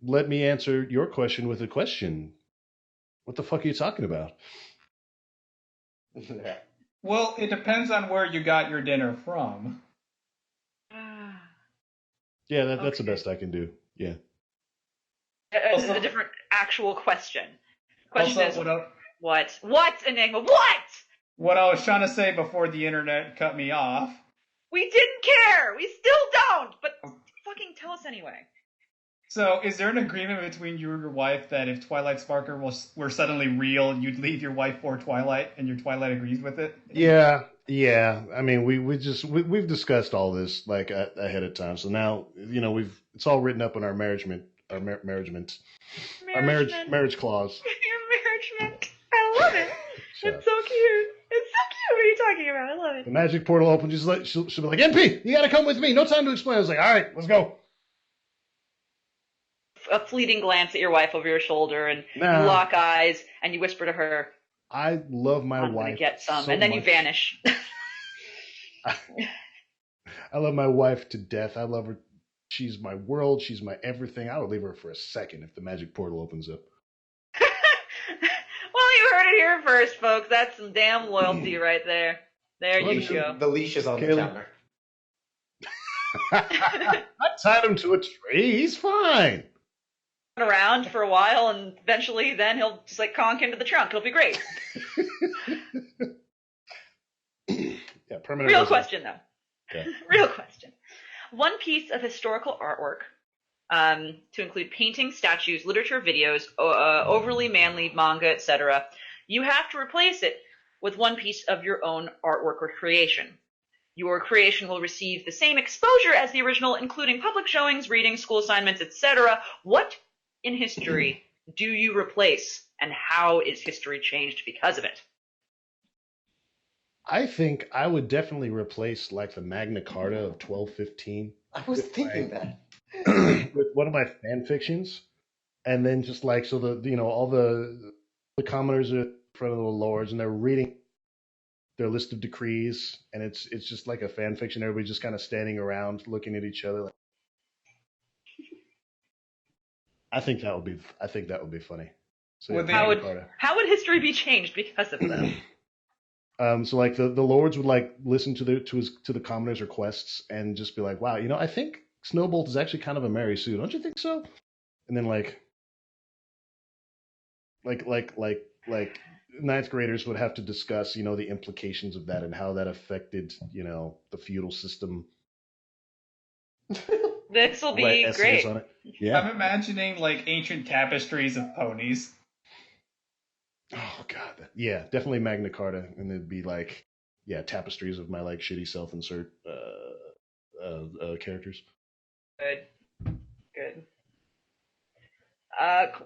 Let me answer your question with a question. What the fuck are you talking about? Well, it depends on where you got your dinner from. Yeah, that's the best I can do. Yeah. A different actual question. Question is, what? What, Enigma? What? What I was trying to say before the internet cut me off. We didn't care. We still don't. But fucking tell us anyway. So, is there an agreement between you and your wife that if Twilight Sparkler were suddenly real, you'd leave your wife for Twilight, and your Twilight agrees with it? Yeah. I mean, we've discussed all this like ahead of time. So now, it's all written up in our marriage clause. Your marriage. I love it. It's so cute. It's so cute. What are you talking about? I love it. The magic portal opens. She'll be like, NP, you gotta come with me. No time to explain. I was like, all right, let's go. A fleeting glance at your wife over your shoulder, and you lock eyes, and you whisper to her, I love my wife. I'm gonna get some, so and then much. You vanish. I love my wife to death. I love her. She's my world. She's my everything. I would leave her for a second if the magic portal opens up. heard it here first, folks. That's some damn loyalty right there. There you go. The leash is on the counter. I tied him to a tree. He's fine. Around for a while, and eventually then he'll just like conk into the trunk. It'll be great. Yeah, permanent. Real resident. question, though. Okay. Real question. One piece of historical artwork, to include paintings, statues, literature, videos, overly manly manga, etc., you have to replace it with one piece of your own artwork or creation. Your creation will receive the same exposure as the original, including public showings, readings, school assignments, etc. What in history do you replace, and how is history changed because of it? I think I would definitely replace like the Magna Carta of 1215 I was thinking that. with one of my fan fictions, and then just like so all the commoners are in front of the lords and they're reading their list of decrees, and it's just like a fan fiction. Everybody's just kind of standing around looking at each other. Like, I think that would be funny. So yeah, how would history be changed because of that? So like the lords would like listen to the commoners' requests and just be like, wow, I think Snowbolt is actually kind of a Mary Sue, don't you think so? And then like ninth graders would have to discuss, the implications of that and how that affected, the feudal system. This will be great. On it. Yeah. I'm imagining like ancient tapestries of ponies. Oh god, yeah, definitely Magna Carta, and it'd be like, yeah, tapestries of my like shitty self-insert characters. Good.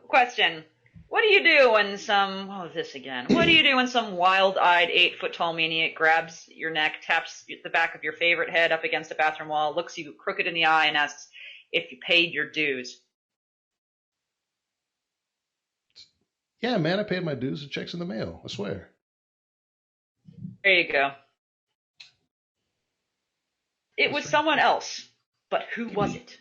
Question: what do you do when what do you do when some wild-eyed 8-foot-tall maniac grabs your neck, taps the back of your favorite head up against a bathroom wall, looks you crooked in the eye, and asks if you paid your dues? Yeah, man, I paid my dues. The check's in the mail. I swear. There you go. It was someone else, but who was it?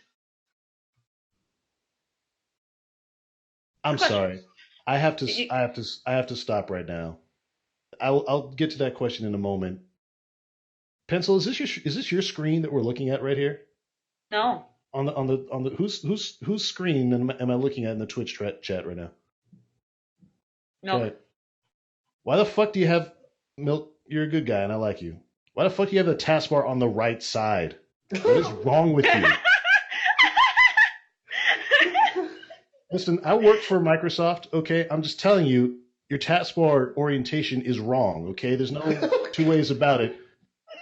I'm sorry. I have to stop right now. I'll get to that question in a moment. Pencil, is this your screen that we're looking at right here? No. On the whose screen am I looking at in the Twitch chat right now? No. Okay. Why the fuck do you have Milk? You're a good guy and I like you. Why the fuck do you have the taskbar on the right side? What is wrong with you? Listen, I work for Microsoft, okay? I'm just telling you, your taskbar orientation is wrong, okay? There's no two ways about it.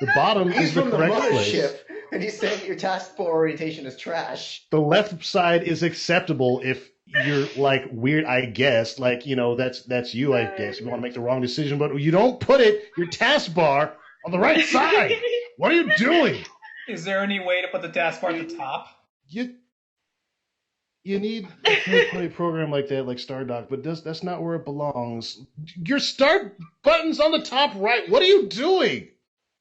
The bottom is the correct place. And he's saying your taskbar orientation is trash. The left side is acceptable if you're like weird, I guess. Like, that's you, I guess. If you want to make the wrong decision, but you don't put your taskbar on the right side. What are you doing? Is there any way to put the taskbar at the top? You need a third-party program like that, like StarDock, but that's not where it belongs. Your start button's on the top right. What are you doing?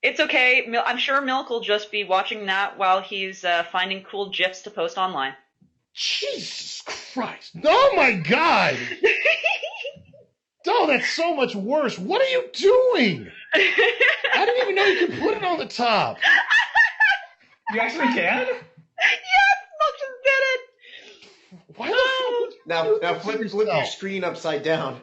It's okay. I'm sure Milk will just be watching that while he's finding cool GIFs to post online. Jesus Christ. Oh my God. Oh, that's so much worse. What are you doing? I didn't even know you could put it on the top. You actually can? Yes, Milk just did it. Why the fuck? Now flip your screen upside down.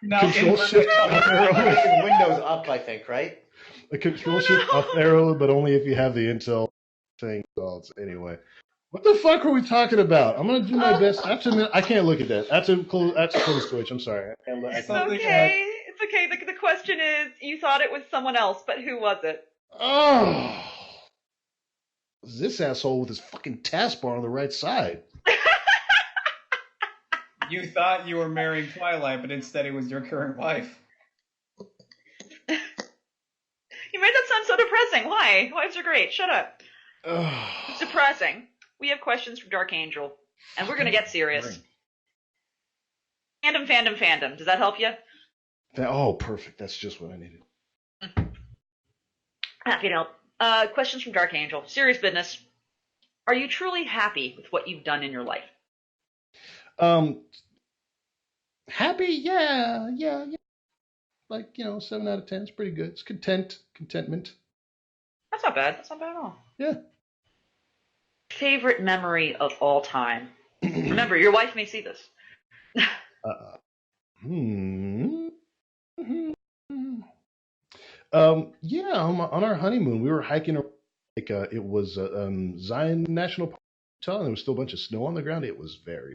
Now Control shift up arrow. Windows up, I think, right? The control shift up arrow, but only if you have the Intel thing installed. Anyway, what the fuck are we talking about? I'm gonna do my best. I can't look at that. That's a close Twitch. I'm sorry. It's okay. It's okay. The question is, you thought it was someone else, but who was it? Oh, this asshole with his fucking taskbar on the right side. You thought you were marrying Twilight, but instead it was your current wife. You made that sound so depressing. Why? Wives are great. Shut up. It's depressing. We have questions from Dark Angel, and we're going to get serious. Fandom. Does that help you? Oh, perfect. That's just what I needed. Happy to help. Questions from Dark Angel. Serious business. Are you truly happy with what you've done in your life? Happy? Yeah. Like, 7 out of 10. It's pretty good. It's contentment. That's not bad. That's not bad at all. Yeah. Favorite memory of all time. Remember, your wife may see this. Yeah, on our honeymoon, we were hiking. Like, it was Zion National Park, and there was still a bunch of snow on the ground. It was very.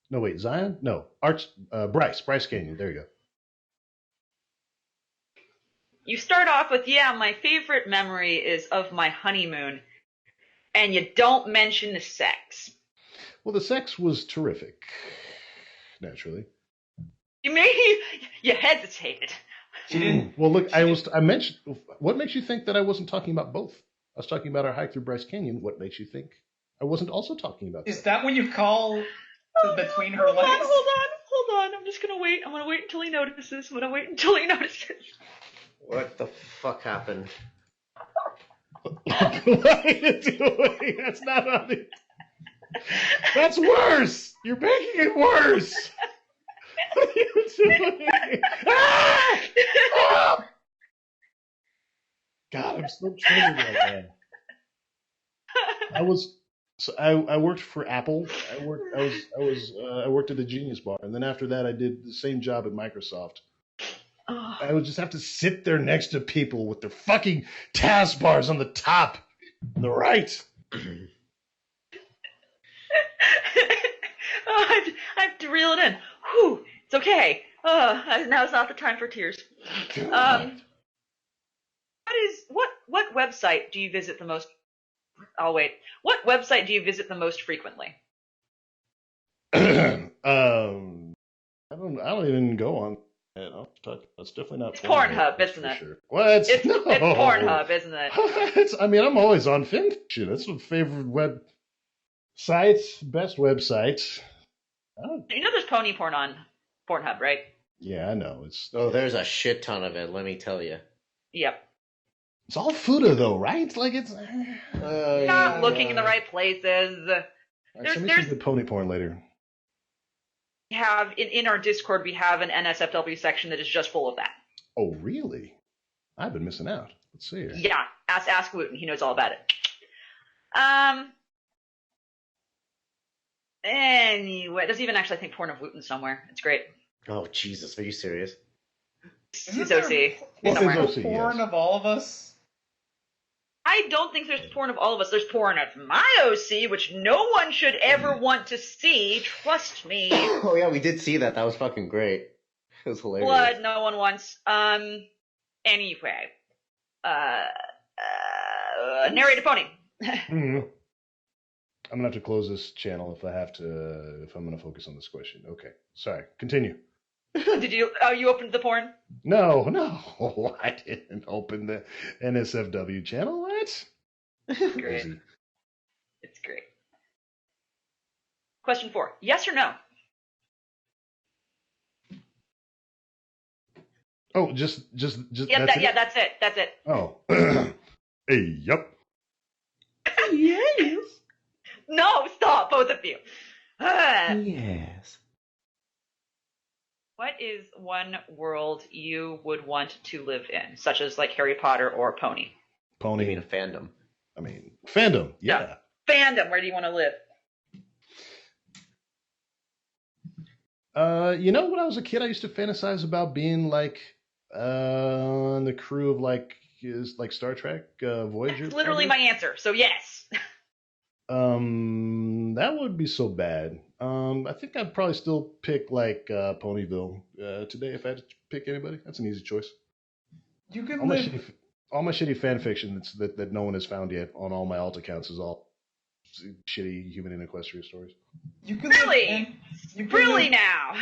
No, wait, Zion? No, Bryce Canyon. There you go. You start off with, my favorite memory is of my honeymoon, and you don't mention the sex. Well, the sex was terrific, naturally. You hesitated. She didn't. Well, look, I mentioned. What makes you think that I wasn't talking about both? I was talking about our hike through Bryce Canyon. What makes you think I wasn't also talking about Is that? that when you call between her legs? Hold on. I'm just gonna wait. I'm gonna wait until he notices. What the fuck happened? What are you doing? That's not on the. That's worse. You're making it worse. What are you doing? Ah! Ah! God, I'm so triggered right now. I worked for Apple. I worked at the Genius Bar, and then after that, I did the same job at Microsoft. I would just have to sit there next to people with their fucking taskbars on the top, on the right. I have to reel it in. Whew, it's okay. Now's not the time for tears. What website do you visit the most? Oh wait, what website do you visit the most frequently? I don't even go on. That's definitely not. It's Pornhub, isn't it? Sure. What? It's No. Pornhub, isn't it? I'm always on FinFiction. That's my favorite web sites, best websites. You know there's pony porn on Pornhub, right? Yeah, I know. Oh, there's a shit ton of it, let me tell you. Yep. It's all Fuda though, right? Like it's. Not looking in the right places. Send me some good pony porn later. We have in our Discord, we have an NSFW section that is just full of that. Oh, really? I've been missing out. Let's see here. Yeah, ask Wooten. He knows all about it. Anyway, there's even actually, I think, porn of Wooten somewhere. It's great. Oh, Jesus, are you serious? He's OC. Well, somewhere. it's OC, Porn yes. of all of us? I don't think there's porn of all of us. There's porn of my OC, which no one should ever want to see. Trust me. Oh, yeah, we did see that. That was fucking great. It was hilarious. Blood, no one wants. Anyway. NeighratorPony. Mm-hmm. I'm gonna have to close this channel if I'm gonna focus on this question. Okay, sorry. Continue. Did you opened the porn? No, I didn't open the NSFW channel. What? Great. It's great. Question 4. Yes or no? Oh, just. Yeah, That's it? That's it. Oh. Hey, yep. Yes. No, stop, both of you. Yes. What is one world you would want to live in, such as like Harry Potter or Pony? Pony. You mean a fandom? I mean, fandom. Yeah. Fandom. Where do you want to live? When I was a kid, I used to fantasize about being like on the crew of like Star Trek Voyager. That's literally my answer. So yes. That would be so bad. I think I'd probably still pick like Ponyville today if I had to pick anybody. That's an easy choice. You can all my shitty fan fiction that no one has found yet on all my alt accounts is all shitty human and equestria stories. You can Really? Really now?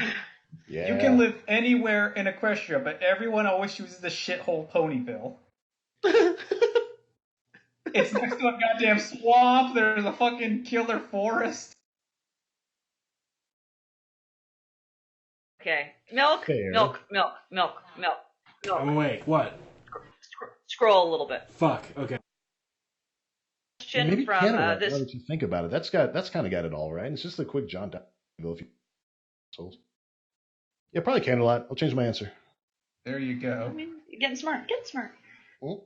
Yeah. You can live anywhere in Equestria, but everyone always chooses the shithole Ponyville. It's next to a goddamn swamp. There's a fucking killer forest. Okay. Milk. Fair. Milk. Wait, what? Scroll a little bit. Fuck. Okay. Question Maybe from Canada. this. Now that you think about it, that's kind of got it all right. It's just a quick jaunt down If you souls. Yeah, probably Candlelight. I'll change my answer. There you I go. mean, getting smart. Getting smart. Well,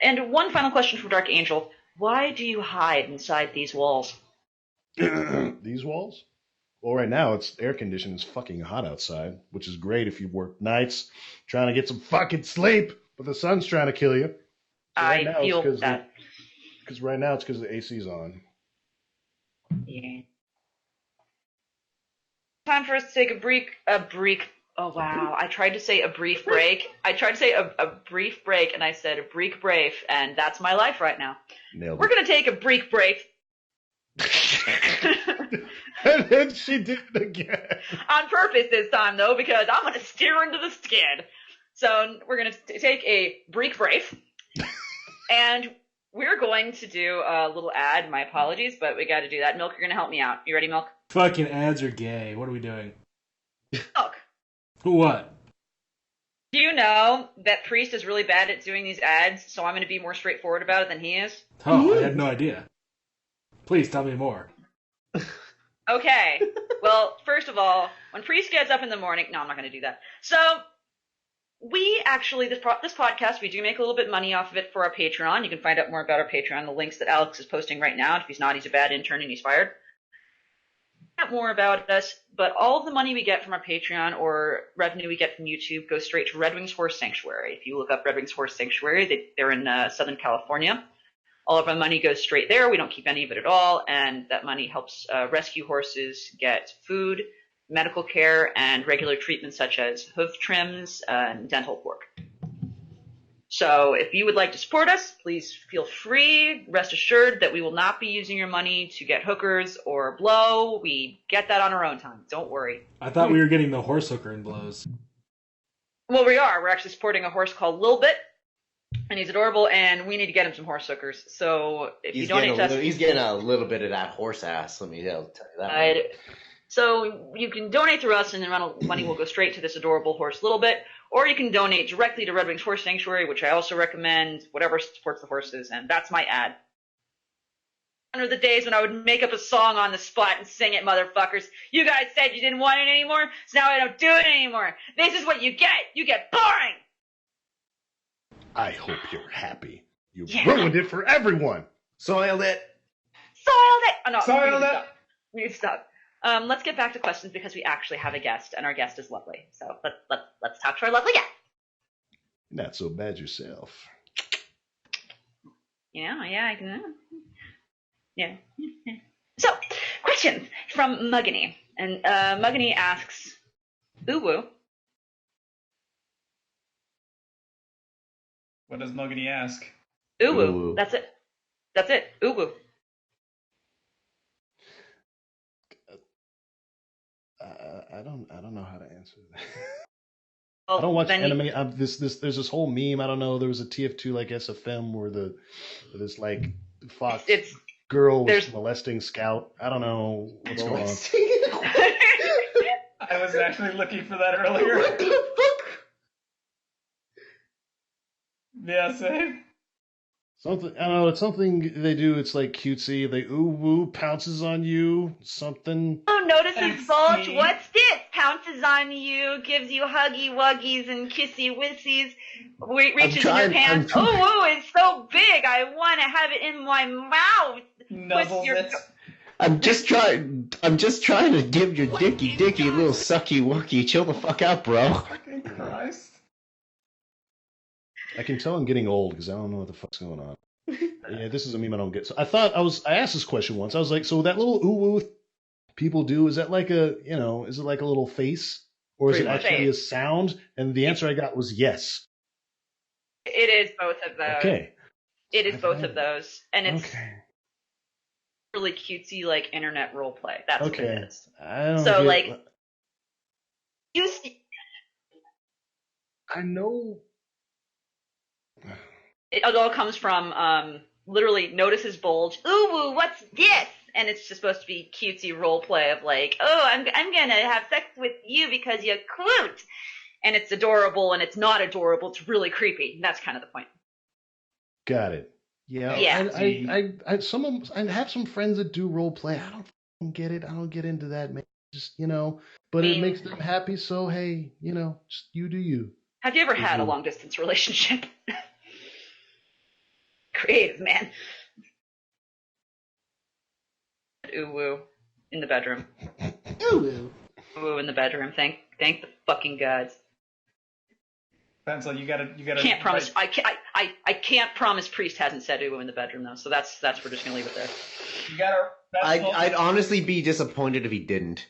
And one final question from Dark Angel. Why do you hide inside these walls? these walls? Well, right now it's air conditioned. It's fucking hot outside, which is great if you work nights trying to get some fucking sleep, but the sun's trying to kill you. So right I now feel it's that. because right now it's because the AC's on. Yeah. Time for us to take a brief. Oh wow! I tried to say a brief break. I tried to say a brief break, and I said a brief break, and that's my life right now. Nailed We're it. gonna take a brief break. And then she did it again. On purpose this time, though, because I'm going to steer into the skid. So we're going to take a brief break, and we're going to do a little ad. My apologies, but we got to do that. Milk, you're going to help me out. You ready, Milk? Fucking ads are gay. What are we doing? Milk, What? do you know that Priest is really bad at doing these ads, so I'm going to be more straightforward about it than he is? Oh, I had no idea. Please tell me more. Okay. Well, first of all, when Priest gets up in the morning, no, I'm not going to do that. So, we actually, this podcast, we do make a little bit of money off of it for our Patreon. You can find out more about our Patreon, the links that Alex is posting right now. If he's not, he's a bad intern and he's fired. Out more about us, but all of the money we get from our Patreon or revenue we get from YouTube goes straight to Red Wings Horse Sanctuary. If you look up Red Wings Horse Sanctuary, they're in Southern California. All of our money goes straight there. We don't keep any of it at all, and that money helps rescue horses get food, medical care, and regular treatments such as hoof trims and dental work. So if you would like to support us, please feel free. Rest assured that we will not be using your money to get hookers or blow. We get that on our own time. Don't worry. I thought we were getting the horse hooker and blows. Well, we are. We're actually supporting a horse called Lil Bit. And he's adorable, and we need to get him some horse hookers. So if you donate to us, he's getting a little bit of that horse ass. Let me tell you that. So you can donate through us, and the money will go straight to this adorable horse, Little Bit, or you can donate directly to Red Wings Horse Sanctuary, which I also recommend. Whatever supports the horses, and that's my ad. Under the days when I would make up a song on the spot and sing it, motherfuckers. You guys said you didn't want it anymore, so now I don't do it anymore. This is what you get. You get boring. I hope you're happy. You ruined it for everyone. Soiled it. Soiled it. Oh, no, Soiled it. We need to stop. Let's get back to questions because we actually have a guest, and our guest is lovely. So let's talk to our lovely guest. Not so bad yourself. Yeah, I can. Yeah. So, questions from Muggany, and Muggany asks, "Uwu, What does Muggany ask? Uwu, Uwu. that's it, Uwu." I don't know how to answer that. Well, I don't watch then anime. There's this whole meme. I don't know. There was a TF2 like SFM where this like fox It's girl was there's- molesting Scout. I don't know what's going on. I was actually looking for that earlier. What the fuck? Yeah, same. Something I don't know. It's something they do. It's like cutesy. They ooh woo pounces on you. Something. Oh, notices bulge. me. What's this? Pounces on you, gives you huggy wuggies and kissy wissies. Reaches in your pants. I'm Oh, it's so big. I want to have it in my mouth. Nuzzles your- it. I'm just trying to give your dicky a little sucky wucky. Chill the fuck out, bro. Fucking Christ. I can tell I'm getting old because I don't know what the fuck's going on. Yeah, this is a meme I don't get. So I asked this question once. I was like, so that little ooh woo people do, is that like is it like a little face? Or is Pretty it much. actually a sound? And the answer I got was yes. It is both of those. Okay. It is both of those, and it's Okay. really cutesy, like internet role play. That's what Okay. it is. I don't So, get- like, you. I know. It all comes from literally notices bulge. Ooh, what's this? And it's just supposed to be cutesy role play of like, oh, I'm gonna have sex with you because you're cute, and it's adorable and it's not adorable. It's really creepy. That's kind of the point. Got it. Yeah. Yeah. I have some friends that do role play. I don't get it. I don't get into that. Man. just but it mean- makes them happy. So hey, just you do you. Have you ever had a Mhm. long distance relationship? Creative, man. Ooh woo in the bedroom. Ooh. Ooh in the bedroom. Thank the fucking gods. Pencil, you gotta. Can't promise. I can't promise Priest hasn't said ooh in the bedroom though. So that's we're just gonna leave it there. You gotta. I'd honestly be disappointed if he didn't.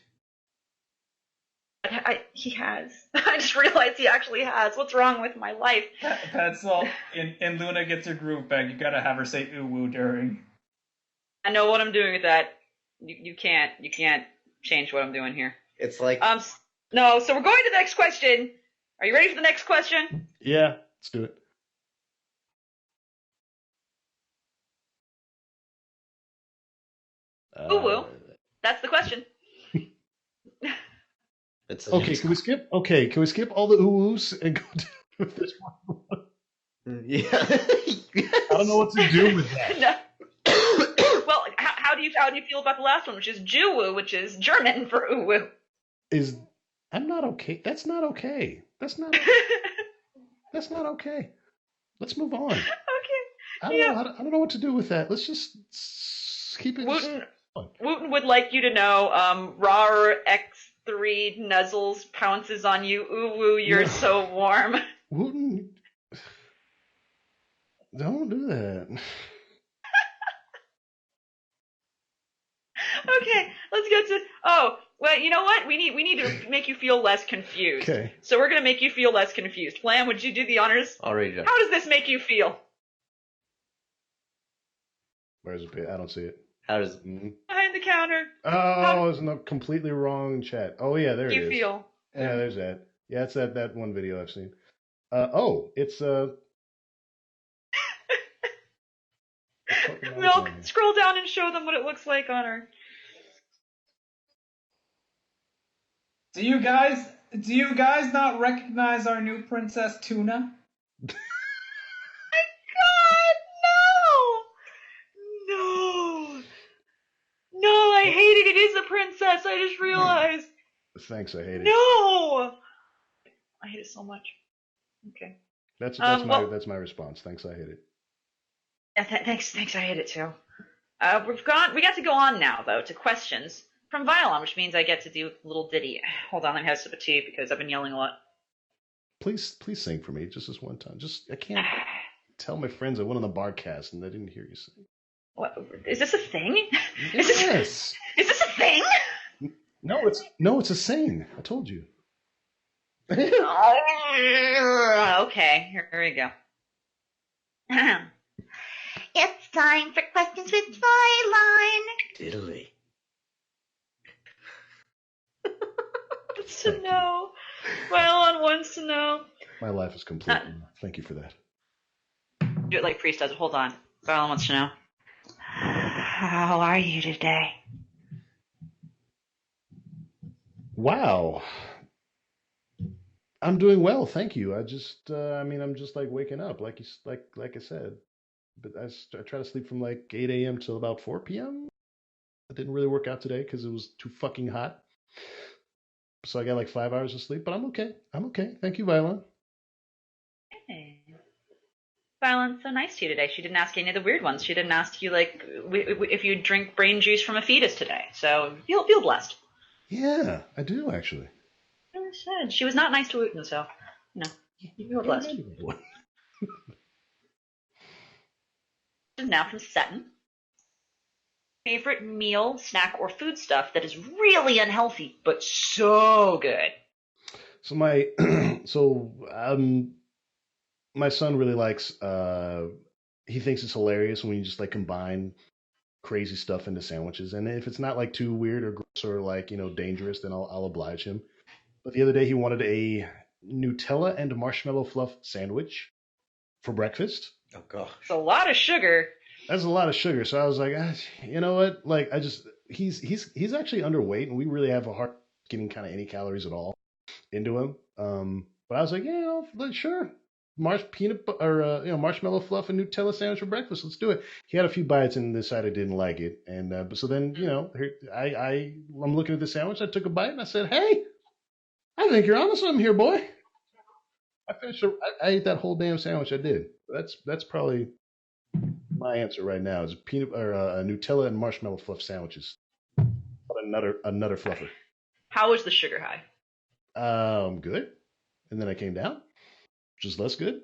He has. I just realized he actually has. What's wrong with my life? Pencil, in Luna gets her groove back, you gotta have her say ooh woo during. I know what I'm doing with that. You can't change what I'm doing here. It's like No. So we're going to the next question. Are you ready for the next question? Yeah, let's do it. Ooh woo. That's the question. it's Okay, can we skip? Okay, can we skip all the ooh-woos and go to this one? Yeah. I don't know what to do with that. No. Well, how do you feel about the last one, which is Jew-woo, which is German for ooh woo? I'm not okay. That's not okay. That's not okay. Let's move on. Okay. I don't know what to do with that. Let's just keep it. Wooten would like you to know, RAR X3 nuzzles pounces on you. Ooh woo, you're so warm. Wooten, don't do that. Okay, let's get to. Oh, well, you know what? We need to make you feel less confused. Okay. So we're gonna make you feel less confused. Flam, would you do the honors? I'll read it. How does this make you feel? Where's it? I don't see it. How does Behind the counter. Oh, it's not completely wrong chat. Oh yeah, there it You is. feel. Yeah, there's that. Yeah, it's that one video I've seen. It's Milk, scroll down and show them what it looks like on her. Do you guys not recognize our new Princess Tuna? My God, no! No, I hate it. It is a princess. I just realized. Thanks, I hate it. No! I hate it so much. Okay. That's my response. Thanks, I hate it. Yeah, thanks, I hate it too. We got to go on now though to questions from Violon, which means I get to do a little ditty. Hold on, let me have a sip of tea because I've been yelling a lot. Please sing for me just this one time. I can't tell my friends I went on the Barcast and they didn't hear you sing. What is this a thing? Yes. Is this a thing? No, it's a saying. I told you. Okay, here we go. It's time for questions with Violon. diddly? Wants to know. Violon wants to know. My life is complete. Thank you for that. Do it like Priest does. Hold on. Violon wants to know. How are you today? Wow. I'm doing well, thank you. I just, I'm just like waking up, like I said. But I try to sleep from like 8 a.m. till about 4 p.m. It didn't really work out today because it was too fucking hot. So I got like 5 hours of sleep, but I'm okay. Thank you, Violon. Hey. Violon's so nice to you today. She didn't ask any of the weird ones. She didn't ask you like if you drink brain juice from a fetus today. So feel blessed. Yeah, I do actually. I said she was not nice to Wooten, so you feel blessed. Now from Seton. Favorite meal, snack, or food stuff that is really unhealthy but so good. So my son really likes. He thinks it's hilarious when you just like combine crazy stuff into sandwiches, and if it's not like too weird or gross or like dangerous, then I'll oblige him. But the other day he wanted a Nutella and marshmallow fluff sandwich for breakfast. Oh gosh, It's a lot of sugar. That's a lot of sugar. So I was like, you know what? Like he's actually underweight, and we really have a hard getting kind of any calories at all into him. But I was like, yeah, sure, marshmallow fluff and Nutella sandwich for breakfast. Let's do it. He had a few bites and decided I didn't like it, and so then I'm looking at the sandwich. I took a bite and I said, "Hey, I think you're onto something here, boy." I finished. I ate that whole damn sandwich. I did. That's probably my answer right now. Is Nutella and marshmallow fluff sandwiches. But another fluffer. How was the sugar high? Good. And then I came down, which is less good.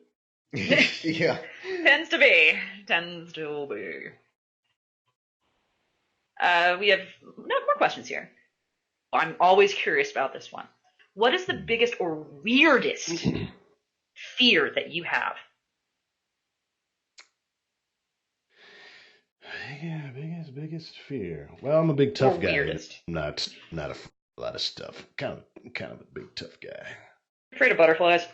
Yeah. Tends to be. We have more questions here. I'm always curious about this one. What is the biggest or weirdest fear that you have? Yeah, biggest fear. Well, I'm a big tough guy. Weirdest. I'm not a lot of stuff. Kind of a big tough guy. Afraid of butterflies?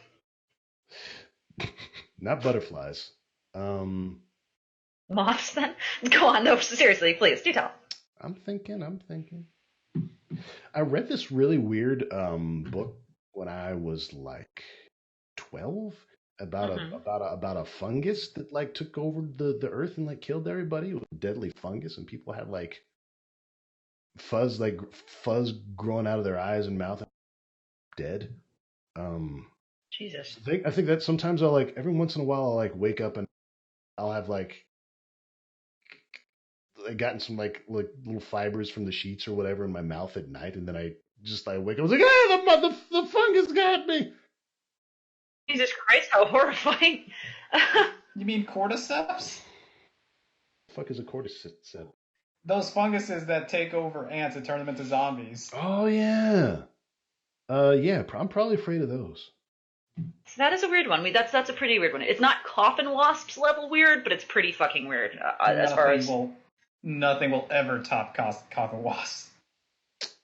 Not butterflies. Moths then? Go on, no, seriously, please, do tell. I'm thinking. I read this really weird book when I was like 12 about a fungus that like took over the earth and like killed everybody. It was a deadly fungus, and people had like fuzz growing out of their eyes and mouth, dead. Jesus. I think that sometimes I'll like every once in a while I'll like wake up and I'll have like I gotten some like little fibers from the sheets or whatever in my mouth at night, and then I wake up. I was like, the fungus got me. Jesus Christ, how horrifying! You mean cordyceps? The fuck is a cordyceps? Those funguses that take over ants and turn them into zombies. Oh yeah. Yeah. I'm probably afraid of those. So that is a weird one. That's a pretty weird one. It's not coffin wasps level weird, but it's pretty fucking weird Nothing will ever top coffin wasps.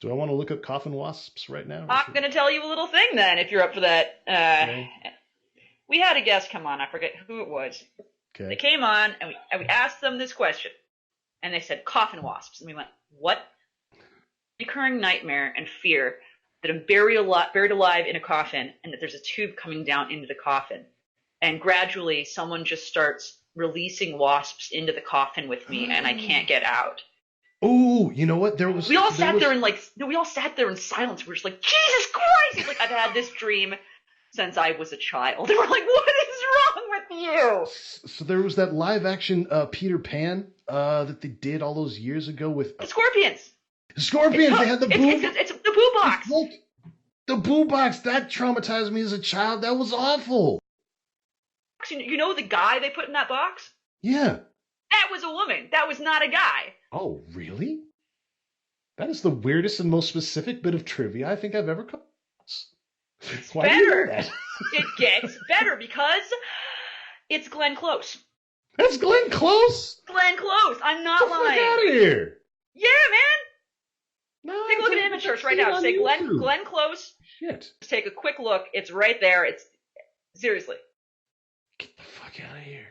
Do I want to look up coffin wasps right now? I'm going to tell you a little thing then, if you're up for that. Okay. We had a guest come on. I forget who it was. Okay. They came on, and we asked them this question. And they said, coffin wasps. And we went, what? Recurring nightmare and fear that I'm buried alive in a coffin, and that there's a tube coming down into the coffin. And gradually, someone just starts releasing wasps into the coffin with me, and I can't get out. Oh, you know what? We all sat there in silence. We're just like, Jesus Christ! He's like, I've had this dream since I was a child. And we're like, what is wrong with you? So there was that live action Peter Pan that they did all those years ago with the Scorpions. They had the boo. It's the boo box. The boo box that traumatized me as a child. That was awful. You know the guy they put in that box? Yeah. That was a woman. That was not a guy. Oh, really? That is the weirdest and most specific bit of trivia I think I've ever come across. Why do you do that? It gets better because it's Glenn Close. That's Glenn Close? Glenn Close. I'm not lying. Get out of here. Yeah, man. No, take a look at image search right now. Say Glenn Close. Shit. Just take a quick look. It's right there. It's seriously. Get the fuck out of here.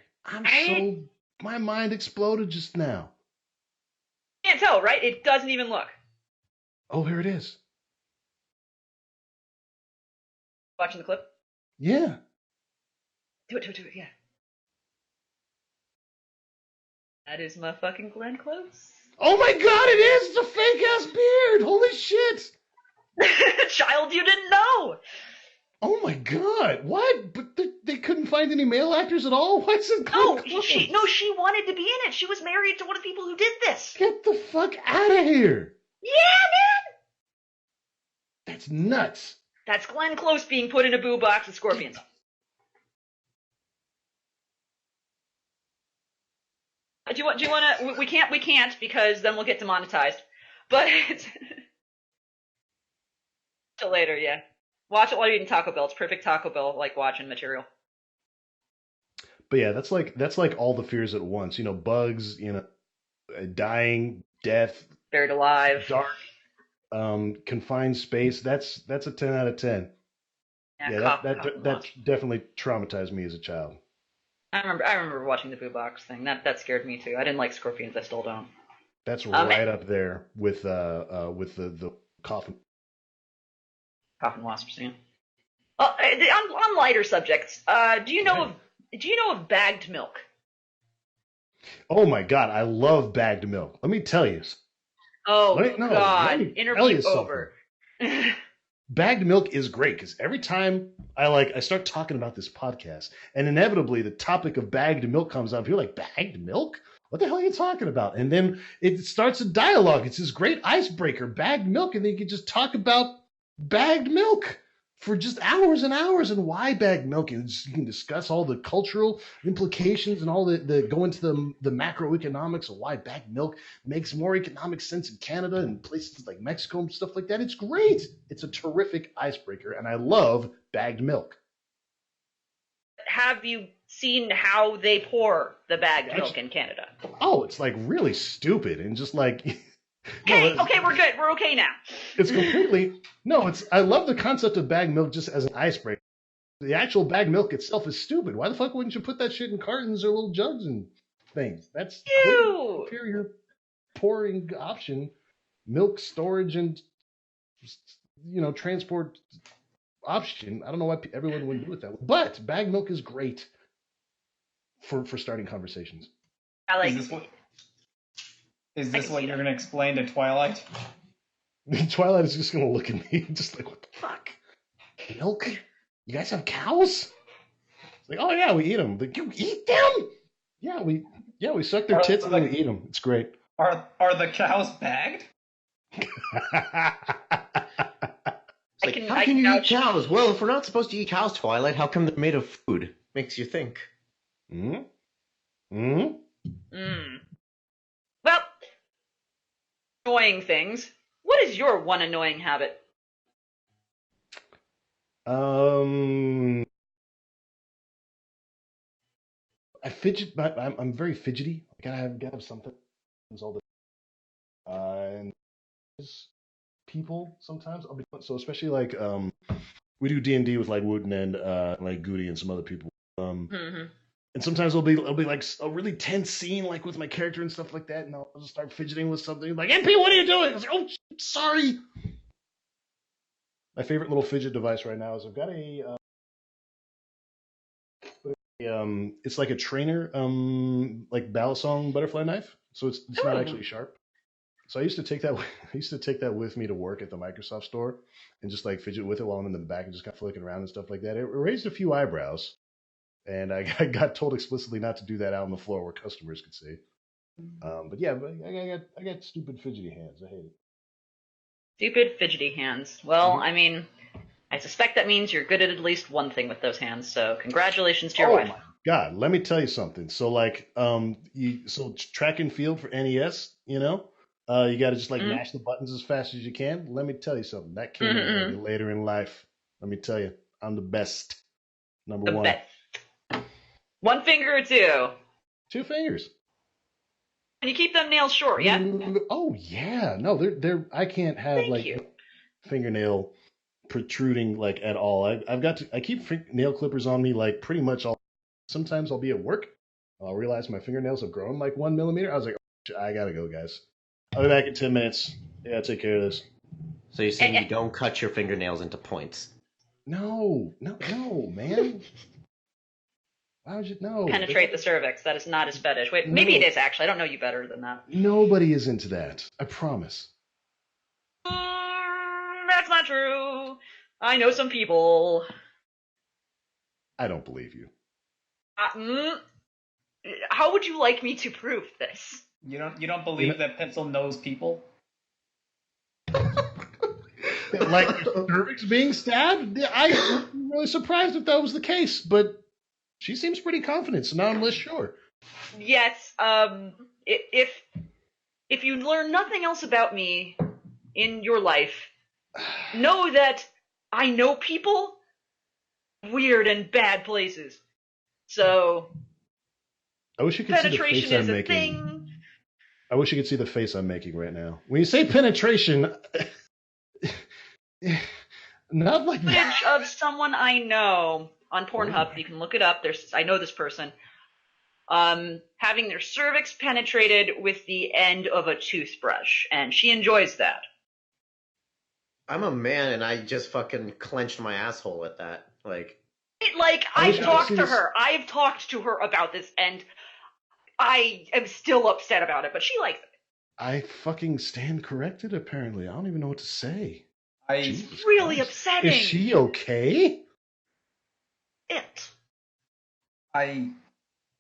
My mind exploded just now. Can't tell, right? It doesn't even look. Oh, here it is. Watching the clip? Yeah. Do it, yeah. That is my fucking Glenn Close. Oh my god, it is! It's a fake-ass beard! Holy shit! Child, you didn't know! Oh my god, what? But they couldn't find any male actors at all? Why is it Glenn Close? She wanted to be in it. She was married to one of the people who did this. Get the fuck out of here! Yeah, man! That's nuts. That's Glenn Close being put in a boo box with scorpions. Do you want to? We can't because then we'll get demonetized. But it's till later, yeah. Watch it while you're eating Taco Bell. It's perfect Taco Bell like watching material. But yeah, that's like all the fears at once. You know, bugs. You know, dying, death, buried alive, dark, confined space. That's a 10 out of 10. Yeah, that definitely traumatized me as a child. I remember watching the boo box thing. That scared me too. I didn't like scorpions. I still don't. That's right up there with the coffin. Coffin wasps, yeah. On lighter subjects, do you know of bagged milk? Oh my god, I love bagged milk. Let me tell you. Oh Let God, me tell interview you something. over. Bagged milk is great because every time I start talking about this podcast, and inevitably the topic of bagged milk comes up. You're like, bagged milk? What the hell are you talking about? And then it starts a dialogue. It's this great icebreaker, bagged milk, and then you can just talk about bagged milk for just hours and hours and why bagged milk. And you can discuss all the cultural implications and all the go into the macroeconomics of why bagged milk makes more economic sense in Canada and places like Mexico and stuff like that. It's great. It's a terrific icebreaker, and I love bagged milk. Have you seen how they pour the bagged milk in Canada? Oh, it's like really stupid and just like. Okay, we're good. We're okay now. It's completely no. I love the concept of bagged milk just as an icebreaker. The actual bagged milk itself is stupid. Why the fuck wouldn't you put that shit in cartons or little jugs and things? That's Ew. superior pouring option. Milk storage and transport option. I don't know why everyone would do it that way, but bagged milk is great for starting conversations. I like. Is this what you're going to explain to Twilight? Twilight is just going to look at me just like, what the fuck? Milk? You guys have cows? It's like, oh yeah, we eat them. Like, you eat them? Yeah, we suck their tits and then we eat them. It's great. Are the cows bagged? How can you eat cows? Well, if we're not supposed to eat cows, Twilight, how come they're made of food? Makes you think. Well, annoying things. What is your one annoying habit? I fidget. I'm very fidgety. I gotta have something all the and people sometimes I'll be so especially like we do D&D with like Wooten and like Goody and some other people. And sometimes it'll be like a really tense scene, like with my character and stuff like that, and I'll just start fidgeting with something. Like, MP, what are you doing? I was like, oh, sorry. My favorite little fidget device right now is I've got it's like a trainer, like balisong butterfly knife. So it's not actually sharp. So I used to take that with me to work at the Microsoft store and just like fidget with it while I'm in the back and just kind of flicking around and stuff like that. It raised a few eyebrows. And I got told explicitly not to do that out on the floor where customers could see. But yeah, I got stupid fidgety hands. I hate it. Stupid fidgety hands. Well, I mean, I suspect that means you're good at least one thing with those hands. So congratulations to your wife. Oh my God, let me tell you something. So like, so track and field for NES, you got to just like mash the buttons as fast as you can. Let me tell you something. That came in later in life. Let me tell you, I'm the best. Number one. Best. One finger or two? 2 fingers. And you keep them nails short, yeah? Oh yeah, no, they're. I can't have fingernail protruding like at all. I keep nail clippers on me like pretty much all. Sometimes I'll be at work, I'll realize my fingernails have grown like 1 millimeter. I was like, oh, I gotta go, guys. I'll be back in 10 minutes. Yeah, take care of this. So you're saying you don't cut your fingernails into points? No, man. Why would you know? Penetrate the cervix. That is not his fetish. Wait, maybe it is actually. I don't know you better than that. Nobody is into that. I promise. That's not true. I know some people. I don't believe you. How would you like me to prove this? You don't believe that Pencil knows people? Like cervix being stabbed? I'm really surprised if that was the case, but she seems pretty confident, so now I'm less sure. Yes, if you learn nothing else about me in your life, know that I know people weird and bad places. So I wish you could see the face I'm making. Thing. I wish you could see the face I'm making right now. When you say penetration, not like footage of someone I know on Pornhub. You can look it up. I know this person. Having their cervix penetrated with the end of a toothbrush, and she enjoys that. I'm a man, and I just fucking clenched my asshole at that. Like, I've talked to her. I've talked to her about this, and I am still upset about it, but she likes it. I fucking stand corrected, apparently. I don't even know what to say. It's really upsetting. Is she okay?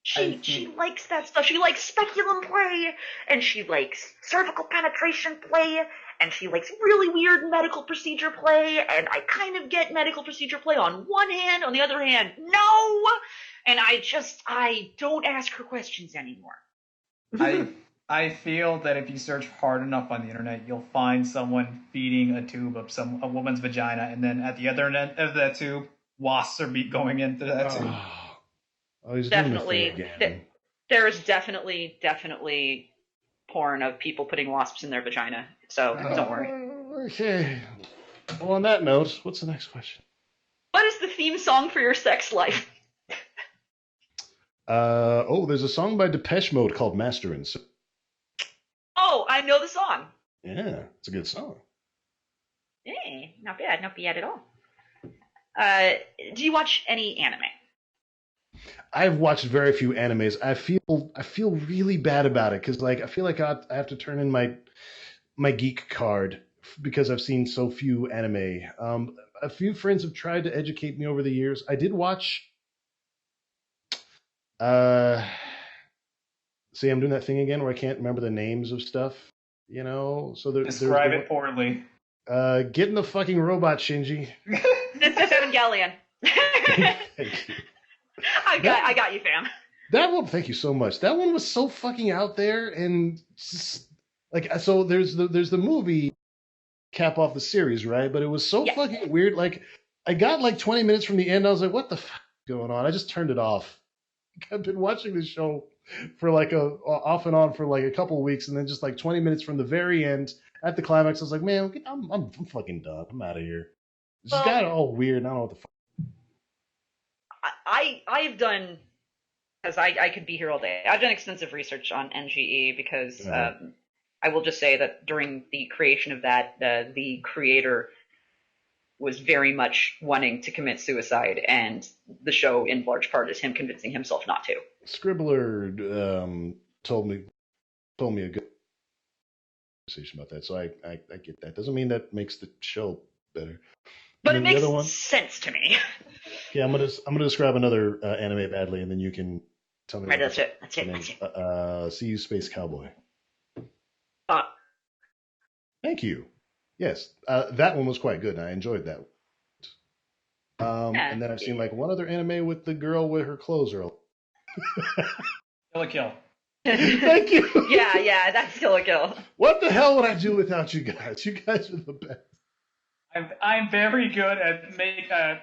She likes that stuff. She likes speculum play, and she likes cervical penetration play, and she likes really weird medical procedure play, and I kind of get medical procedure play on one hand, on the other hand, no! And I don't ask her questions anymore. I feel that if you search hard enough on the internet, you'll find someone feeding a tube of a woman's vagina, and then at the other end of that tube, wasps are going into that tube. Oh, he's definitely. doing the thing again. There's definitely porn of people putting wasps in their vagina, so don't worry. Okay. Well, on that note, what's the next question? What is the theme song for your sex life? There's a song by Depeche Mode called Masterin'. Oh, I know the song. Yeah, it's a good song. Hey, not bad at all. Do you watch any anime? I've watched very few animes. I feel really bad about it because I feel like I have to turn in my geek card because I've seen so few anime. A few friends have tried to educate me over the years. I did watch. See, I'm doing that thing again where I can't remember the names of stuff. So describe it poorly. Get in the fucking robot, Shinji. Evangelion. Thank you. I got you, fam. That one, thank you so much. That one was so fucking out there, and so there's the movie cap off the series, right? But it was so fucking weird. Like, I got 20 minutes from the end, I was like, what the fuck is going on? I just turned it off. I've been watching this show for off and on for a couple of weeks, and then just 20 minutes from the very end at the climax, I was like, man, I'm fucking done. I'm out of here. It just got all weird. And I don't know what the fuck. I've done, because I could be here all day. I've done extensive research on NGE because I will just say that during the creation of that, the creator was very much wanting to commit suicide, and the show, in large part, is him convincing himself not to. Scribbler told me a good conversation about that, so I get that. Doesn't mean that makes the show better. But it makes sense to me. Yeah, I'm gonna describe another anime badly, and then you can tell me. Right, that's it. See You, Space Cowboy. Ah. Thank you. Yes, that one was quite good, and I enjoyed that. And then I've seen one other anime with the girl with her clothes are. Kill a Kill. Thank you. Yeah, that's Kill a Kill. What the hell would I do without you guys? You guys are the best. I'm very good at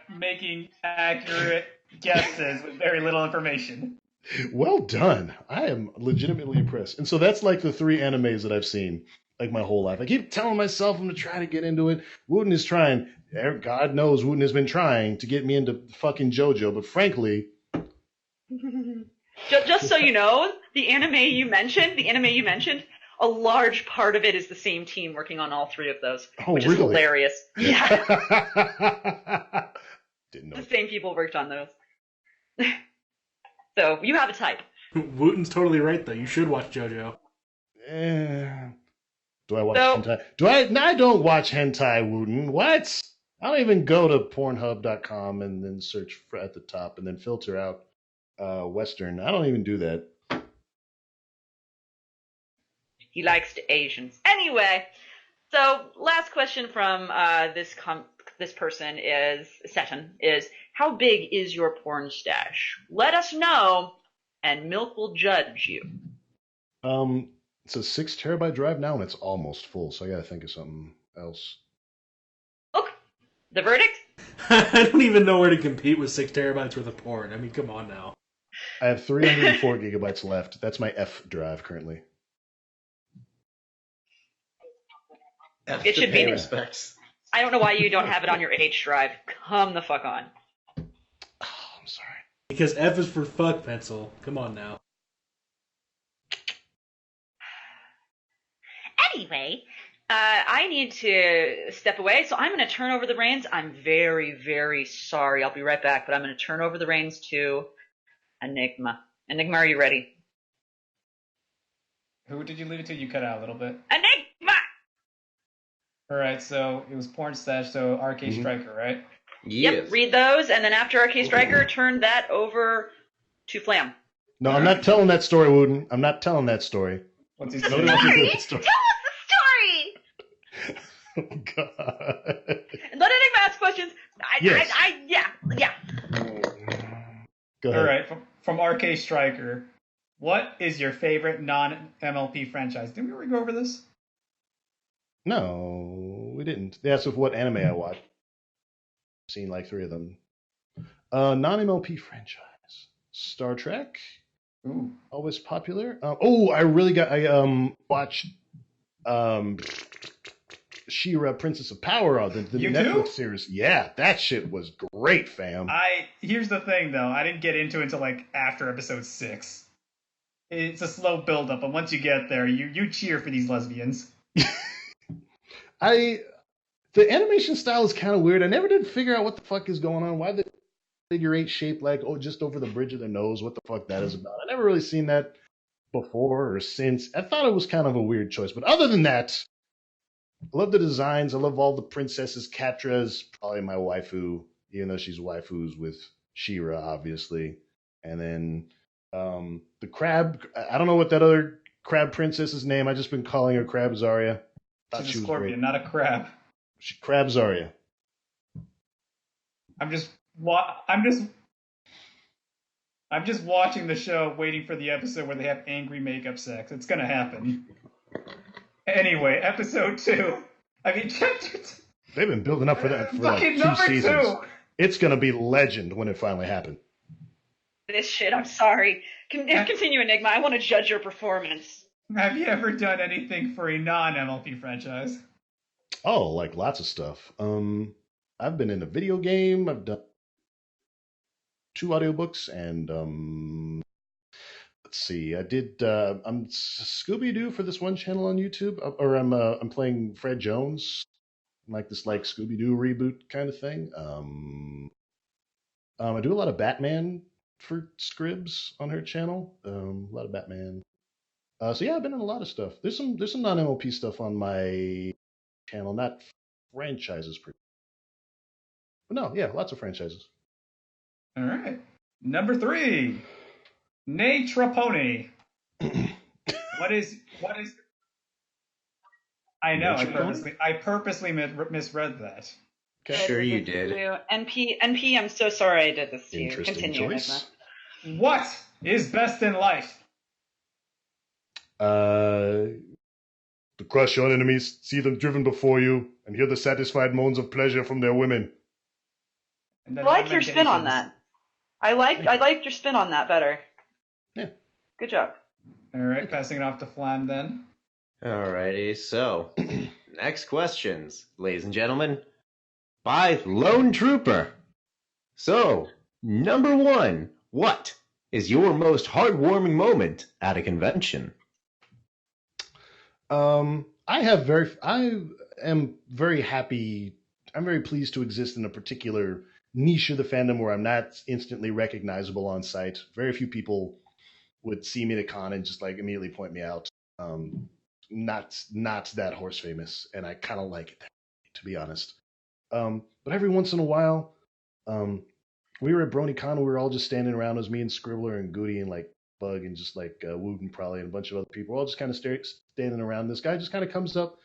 making accurate guesses with very little information. Well done. I am legitimately impressed. And so that's the 3 animes that I've seen my whole life. I keep telling myself I'm going to try to get into it. Wooten is trying. God knows Wooten has been trying to get me into fucking JoJo, but frankly... Just so you know, the anime you mentioned, a large part of it is the same team working on all 3 of those, which is hilarious. Yeah. Didn't know. The same people worked on those. So, you have a type. Wooten's totally right, though. You should watch JoJo. Do I watch hentai? I don't watch hentai, Wooten. What? I don't even go to Pornhub.com and then search at the top and then filter out Western. I don't even do that. He likes the Asians. Anyway, so last question from this person is Seton is, how big is your porn stash? Let us know, and Milk will judge you. It's a 6 terabyte drive now, and it's almost full, so I gotta think of something else. Look, the verdict? I don't even know where to compete with 6 terabytes worth of porn. I mean, come on now. I have 304 gigabytes left. That's my F drive currently. It should be respects. I don't know why you don't have it on your H drive. Come the fuck on. Oh, I'm sorry. Because F is for fuck, pencil. Come on now. Anyway, I need to step away, so I'm going to turn over the reins. I'm very, very sorry. I'll be right back, but I'm going to turn over the reins to Enigma. Enigma, are you ready? Who did you leave it to? You cut out a little bit. Enigma! All right, so it was Porn Stash, so RK Striker, right? Yes. Yep, read those, and then after RK Striker, turn that over to Flam. No, I'm not telling that story, Wooden. I'm not telling that story. What's he Nobody saying? wants to hear Tell that story. us the story! Oh, God. And let Enigma ask questions. Yes. Yeah. Go ahead. All right, from RK Striker, what is your favorite non-MLP franchise? Didn't we already go over this? No, we didn't. They asked if what anime I watched. I've seen like 3 of them. Non-MLP franchise. Star Trek. Ooh. Always popular. I watched She-Ra, Princess of Power, the You Netflix too? series. Yeah, that shit was great, fam. Here's the thing though, I didn't get into it until like after episode 6. It's a slow build up, and once you get there, you cheer for these lesbians. The animation style is kind of weird. I never did figure out what the fuck is going on. Why the figure 8 shape like just over the bridge of their nose? What the fuck that is about? I never really seen that before or since. I thought it was kind of a weird choice, but other than that, I love the designs. I love all the princesses. Catra's probably my waifu, even though she's waifus with She-Ra, obviously. And then the crab. I don't know what that other crab princess's name. I just been calling her Crab Zarya. Thought She's she a was scorpion, great. not a crab. Crab Zarya. I'm just watching the show, waiting for the episode where they have angry makeup sex. It's gonna happen. Anyway, episode 2. I mean, chapter 2. They've been building up for that for like Fucking 2 number seasons. 2. It's gonna be legend when it finally happened. This shit, I'm sorry. Continue, Enigma. I want to judge your performance. Have you ever done anything for a non-MLP franchise? Oh, like lots of stuff. I've been in a video game. I've done 2 audiobooks, and let's see. I did. I'm Scooby Doo for this one channel on YouTube, or I'm playing Fred Jones, like this Scooby Doo reboot kind of thing. I do a lot of Batman for Scribs on her channel. A lot of Batman. So yeah, I've been in a lot of stuff. There's some non-MLP stuff on my channel, not franchises per. But no, yeah, lots of franchises. All right. Number 3. NeighratorPony. What is? I know. I purposely misread that. Okay. Sure you did. NP, I'm so sorry I did this to you. Interesting Continue, choice. Enigma. What is best in life? To crush your enemies, see them driven before you, and hear the satisfied moans of pleasure from their women. And I then like your spin on Lamentations. that. I liked your spin on that better. Yeah. Good job. All right, passing it off to Flam then. Alrighty, so next questions, ladies and gentlemen, by Lone Trooper. So, number 1, what is your most heartwarming moment at a convention? I am very happy. I'm very pleased to exist in a particular niche of the fandom where I'm not instantly recognizable on sight. Very few people would see me at a con and just immediately point me out. Not that horse famous, and I kind of like it, to be honest. But every once in a while, we were at BronyCon. We were all just standing around. It was me and Scribbler and Goody and Bug and just Wooten probably and a bunch of other people. We're all just kind of standing around. This guy just kind of comes up.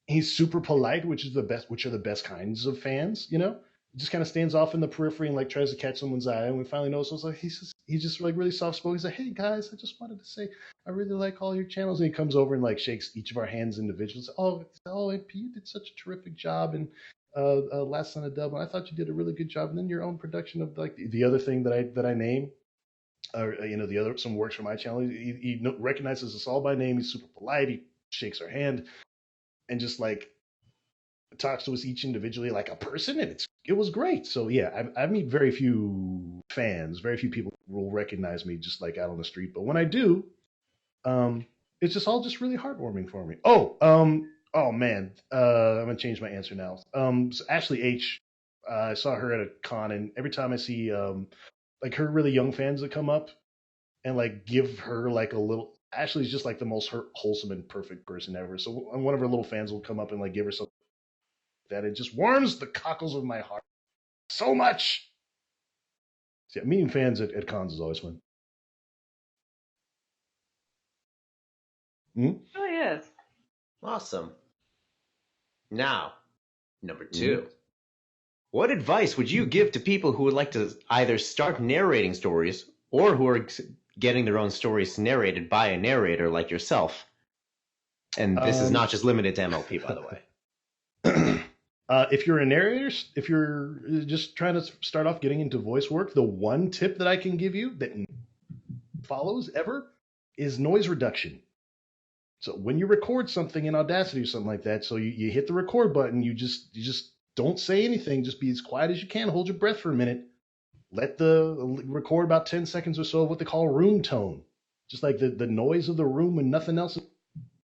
He's super polite, which are the best kinds of fans, you know. He just kind of stands off in the periphery and tries to catch someone's eye. And we finally notice. I was like, he's just really soft spoken. He's like, hey guys, I just wanted to say I really like all your channels. And he comes over and shakes each of our hands individually. Oh, AP, you did such a terrific job. And Last Son of Dublin, I thought you did a really good job. And then your own production of the other thing that I name. Or the other some works for my channel. He recognizes us all by name. He's super polite. He shakes our hand and just talks to us each individually like a person, and it was great. So yeah, I meet very few fans. Very few people will recognize me just out on the street. But when I do, it's just all really heartwarming for me. Oh man, I'm gonna change my answer now. So Ashley H. I saw her at a con, and every time I see like her really young fans that come up and like give her like a little. Ashley's just like the most wholesome and perfect person ever. So one of her little fans will come up and like give her something that it just warms the cockles of my heart so much. So, yeah, meeting fans at cons is always fun. Hmm? It really is. Awesome. Now, number 2. What advice would you give to people who would like to either start narrating stories or who are getting their own stories narrated by a narrator like yourself? And this is not just limited to MLP, by the way. If you're a narrator, if you're just trying to start off getting into voice work, the one tip that I can give you that follows ever is noise reduction. So when you record something in Audacity or something like that, so you hit the record button, you just don't say anything, just be as quiet as you can, hold your breath for a minute, let the record about 10 seconds or so of what they call room tone, just like the noise of the room and nothing else.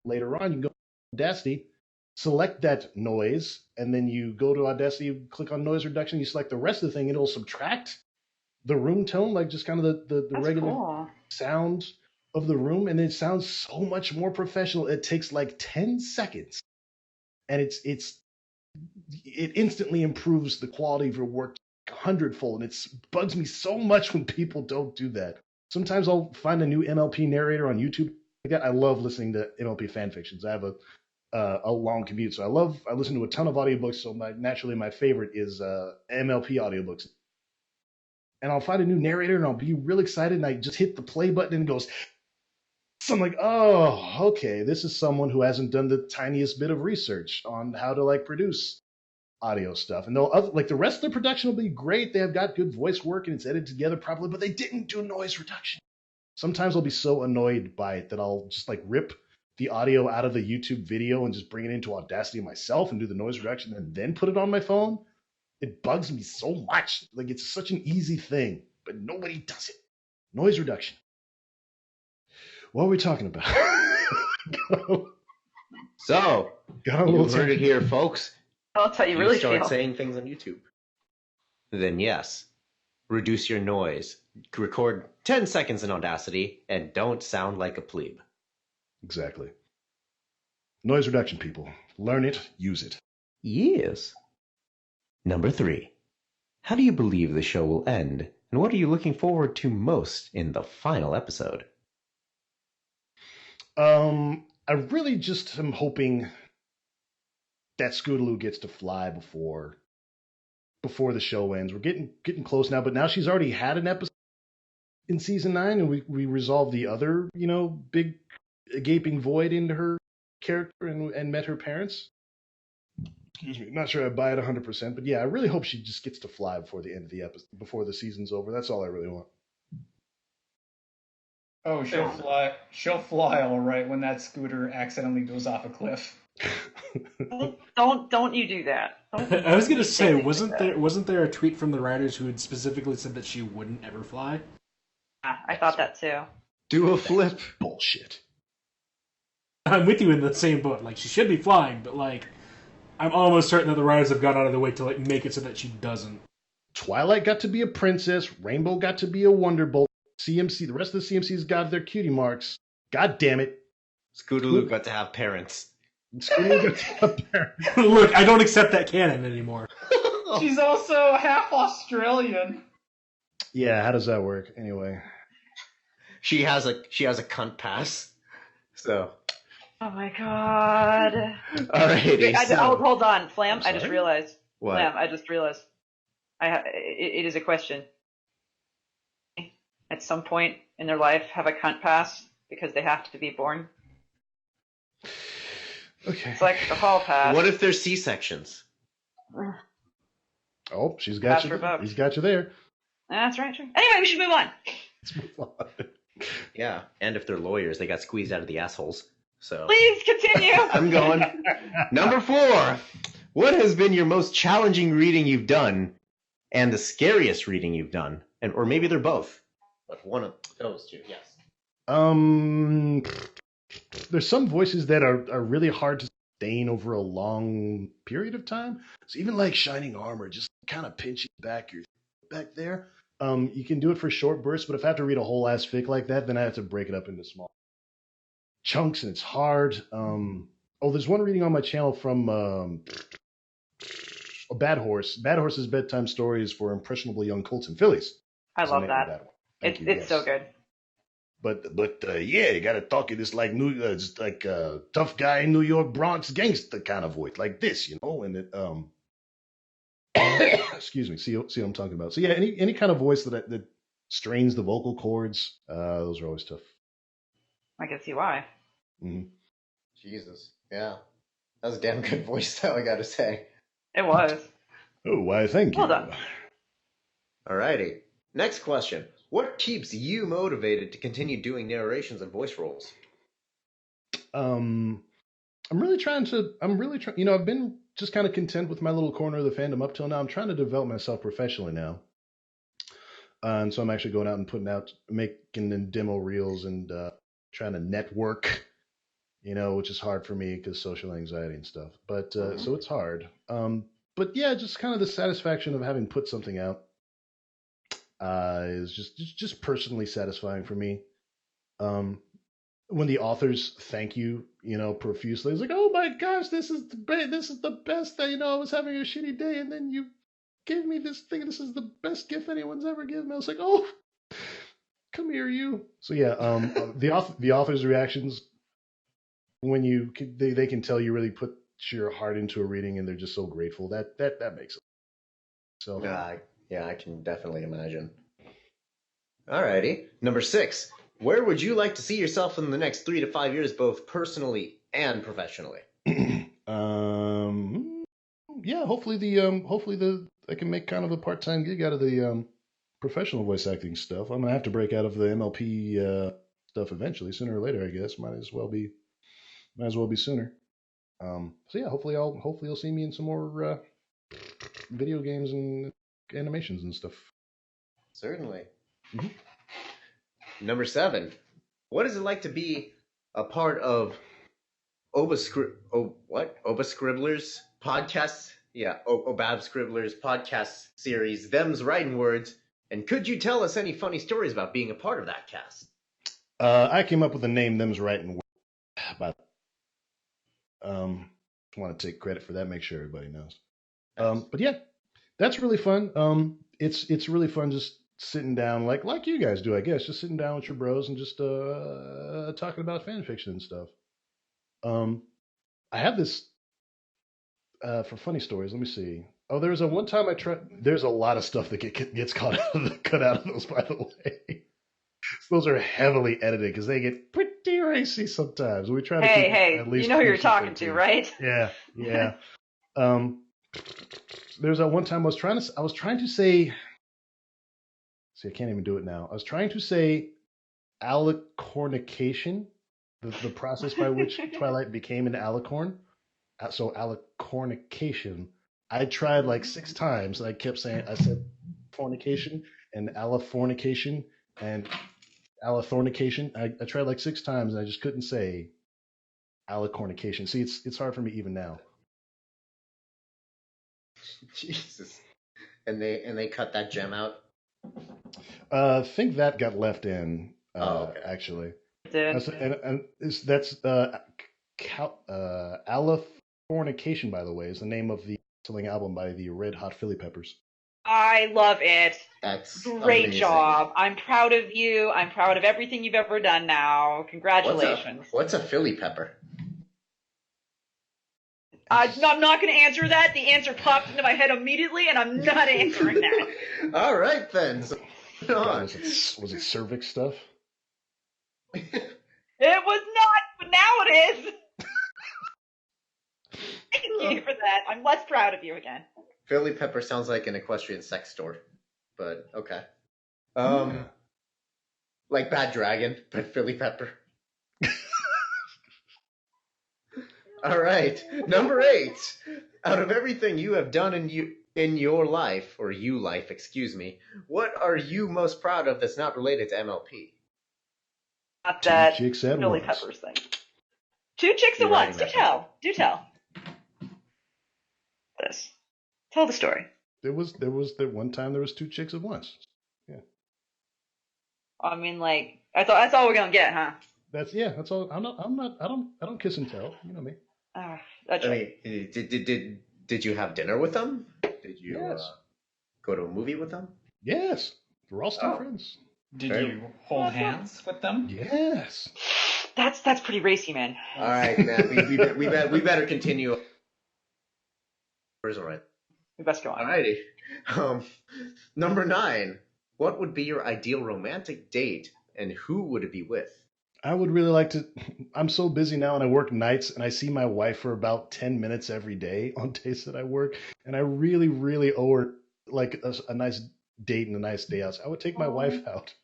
Later on, you can go to Audacity, select that noise, and then you go to Audacity, click on noise reduction, you select the rest of the thing, and it'll subtract the room tone, like just kind of the regular sound of the room, and it sounds so much more professional. It takes like 10 seconds, and it instantly improves the quality of your work 100-fold, and it bugs me so much when people don't do that. Sometimes I'll find a new MLP narrator on YouTube. I love listening to MLP fan fictions. I have a long commute, so I listen to a ton of audiobooks. So naturally my favorite is MLP audiobooks. And I'll find a new narrator, and I'll be real excited, and I just hit the play button, and it goes. So I'm like, oh, okay, this is someone who hasn't done the tiniest bit of research on how to like produce audio stuff. And they'll like the rest of the production will be great. They have got good voice work and it's edited together properly, but they didn't do noise reduction. Sometimes I'll be so annoyed by it that I'll just like rip the audio out of the YouTube video and just bring it into Audacity myself and do the noise reduction and then put it on my phone. It bugs me so much. Like it's such an easy thing, but nobody does it. Noise reduction. What are we talking about? So, you heard it here, folks. I'll tell you really start feel. saying things on YouTube. Then yes, reduce your noise. Record 10 seconds in Audacity and don't sound like a plebe. Exactly. Noise reduction, people. Learn it, use it. Yes. Number 3. How do you believe the show will end, and what are you looking forward to most in the final episode? I really just am hoping that Scootaloo gets to fly before the show ends. We're getting close now, but now she's already had an episode in season 9, and we resolved the other, big gaping void into her character and met her parents. Excuse me. Not sure I buy it 100%, but yeah, I really hope she just gets to fly before the end of the episode, before the season's over. That's all I really want. Oh, she'll fly all right when that scooter accidentally goes off a cliff. Don't you do that. I was gonna say, wasn't there a tweet from the writers who had specifically said that she wouldn't ever fly? I thought that too. Do a flip. Bullshit. I'm with you in the same boat. Like, she should be flying, but like, I'm almost certain that the writers have gone out of their way to like make it so that she doesn't. Twilight got to be a princess. Rainbow got to be a Wonderbolt. CMC, the rest of the CMC's got their cutie marks. God damn it. Scootaloo got to have parents. Scootaloo got to have parents. Look, I don't accept that canon anymore. She's also half Australian. Yeah, how does that work? Anyway. She has a cunt pass. So. Oh my god. Alrighty. Hold on, Flam. I just realized. What? Flam, I just realized. It is a question. At some point in their life, have a cunt pass because they have to be born. Okay. It's like the hall pass. What if there's C-sections? Oh, she's got you. He's got you there. That's right. Sure. Anyway, we should move on. Let's move on. Yeah, and if they're lawyers, they got squeezed out of the assholes. So Please continue. I'm going. Number 4. What has been your most challenging reading you've done, and the scariest reading you've done, or maybe they're both? But one of those two, yes. There's some voices that are really hard to sustain over a long period of time. So even like shining armor, just kind of pinching back your back there. You can do it for short bursts, but if I have to read a whole ass fic like that, then I have to break it up into small chunks, and it's hard. There's one reading on my channel from Bad Horse. Bad Horse's bedtime stories for impressionable young colts and fillies. I That's the love name of that. one. Thank you, It's yes. so good. But yeah, you gotta talk in this like just like tough guy in New York Bronx gangster kind of voice, like this, and it excuse me, see what I'm talking about. So yeah, any kind of voice that strains the vocal cords, those are always tough. I can see why. Mm-hmm. Jesus, yeah, that was a damn good voice, though, I gotta say. It was. Oh, why? Thank you. Well done. Alrighty, next question. What keeps you motivated to continue doing narrations and voice roles? I'm really trying. I've been just kind of content with my little corner of the fandom up till now. I'm trying to develop myself professionally now. And so I'm actually going out and making demo reels and trying to network, which is hard for me because social anxiety and stuff. But so it's hard. But yeah, just kind of the satisfaction of having put something out is just personally satisfying for me. When the authors thank you, profusely, it's like, oh my gosh, this is the best day. I was having a shitty day, and then you gave me this thing. This is the best gift anyone's ever given me. I was like, oh, come here, you. So yeah, the authors' reactions when they can tell you really put your heart into a reading, and they're just so grateful. That makes it. So yeah, I can definitely imagine. Alrighty, number 6. Where would you like to see yourself in the next 3 to 5 years, both personally and professionally? Yeah, hopefully I can make kind of a part-time gig out of the professional voice acting stuff. I'm gonna have to break out of the MLP stuff eventually, sooner or later, I guess. Might as well be sooner. So yeah, hopefully you'll see me in some more video games and animations and stuff. Certainly. Mm-hmm. Number 7. What is it like to be a part of Oba Scribbler's podcast? Yeah, Obab Scribbler's podcast series, Them's Writing Words. And could you tell us any funny stories about being a part of that cast? I came up with the name Them's Writing Words, but want to take credit for that. Make sure everybody knows. But yeah, that's really fun. It's really fun just sitting down like you guys do, I guess, just sitting down with your bros and just talking about fan fiction and stuff. I have this for funny stories. Let me see. Oh, there was one time I tried. There's a lot of stuff that gets cut out of those, by the way. Those are heavily edited because they get pretty racy sometimes. We try to keep at least you know who you're talking to, right? Yeah. There's one time I was trying to say. See, I can't even do it now. I was trying to say alicornication, the process by which Twilight became an alicorn. So alicornication. I tried like 6 times, and I said fornication and alifornication and alithornication. I tried like 6 times, and I just couldn't say alicornication. See, it's hard for me even now. Jesus. And they cut that gem out? I think that got left in, okay. actually. It did. That's Alifornication, by the way, is the name of the selling album by the Red Hot Philly Peppers. I love it. That's great amazing. job. I'm proud of you. I'm proud of everything you've ever done now. Congratulations. What's a Philly pepper? I'm not going to answer that. The answer popped into my head immediately, and I'm not answering that. All right, then. So, was it cervix stuff? It was not, but now it is. Thank you for that. I'm less proud of you again. Philly pepper sounds like an equestrian sex store, but okay. Like Bad Dragon, but Philly pepper. All right, number 8. Out of everything you have done in your life, or excuse me, what are you most proud of that's not related to MLP? Not that Two chicks at Philly once. Peppers thing. 2 chicks at once. Do tell. Tell the story. There was the one time there was two chicks at once. Yeah. I mean, like, that's all we're gonna get, huh? That's all. I don't kiss and tell. You know me. That's I right. mean, did you have dinner with them? Did you Yes. go to a movie with them? Yes. We're all still Oh. friends. Did Very- you hold hands with them? Yes. That's pretty racy, man. All right, man. We better continue. All right. We best go on. Alrighty. Number 9. What would be your ideal romantic date, and who would it be with? I would really like to. I'm so busy now, and I work nights, and I see my wife for about 10 minutes every day on days that I work, and I really, really owe her like a nice date and a nice day out. So I would take my wife out.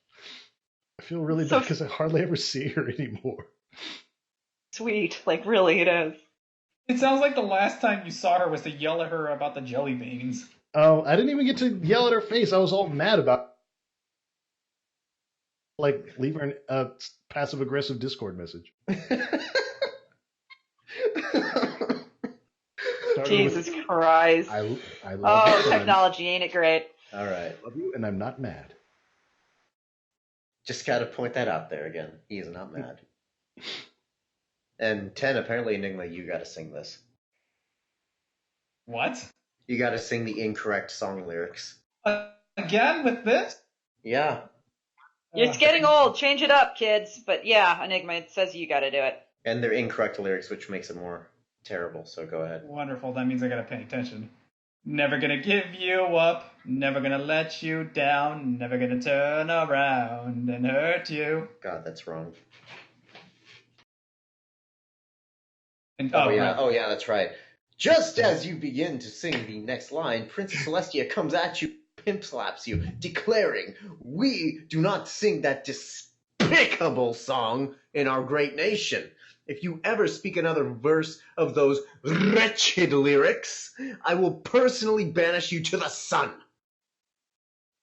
I feel really So- bad because I hardly ever see her anymore. Sweet, like really, it is. It sounds like the last time you saw her was to yell at her about the jelly beans. Oh, I didn't even get to yell at her face. I was all mad about. Like, leave her a passive aggressive Discord message. Jesus Christ. I love Oh, you, and technology, ain't it great? All right. I love you, and I'm not mad. Just got to point that out there again. He is not mad. And 10, apparently, Enigma, you got to sing this. What? You got to sing the incorrect song lyrics. Again with this? Yeah. It's getting old. Change it up, kids. But yeah, Enigma, it says you gotta do it. And they're incorrect lyrics, which makes it more terrible. So go ahead. Wonderful. That means I gotta pay attention. Never gonna give you up. Never gonna let you down. Never gonna turn around and hurt you. God, that's wrong. And, Oh, yeah. right. Oh, yeah, that's right. Just as you begin to sing the next line, Princess Celestia comes at you, pimp slaps you, declaring, "We do not sing that despicable song in our great nation. If you ever speak another verse of those wretched lyrics, I will personally banish you to the sun.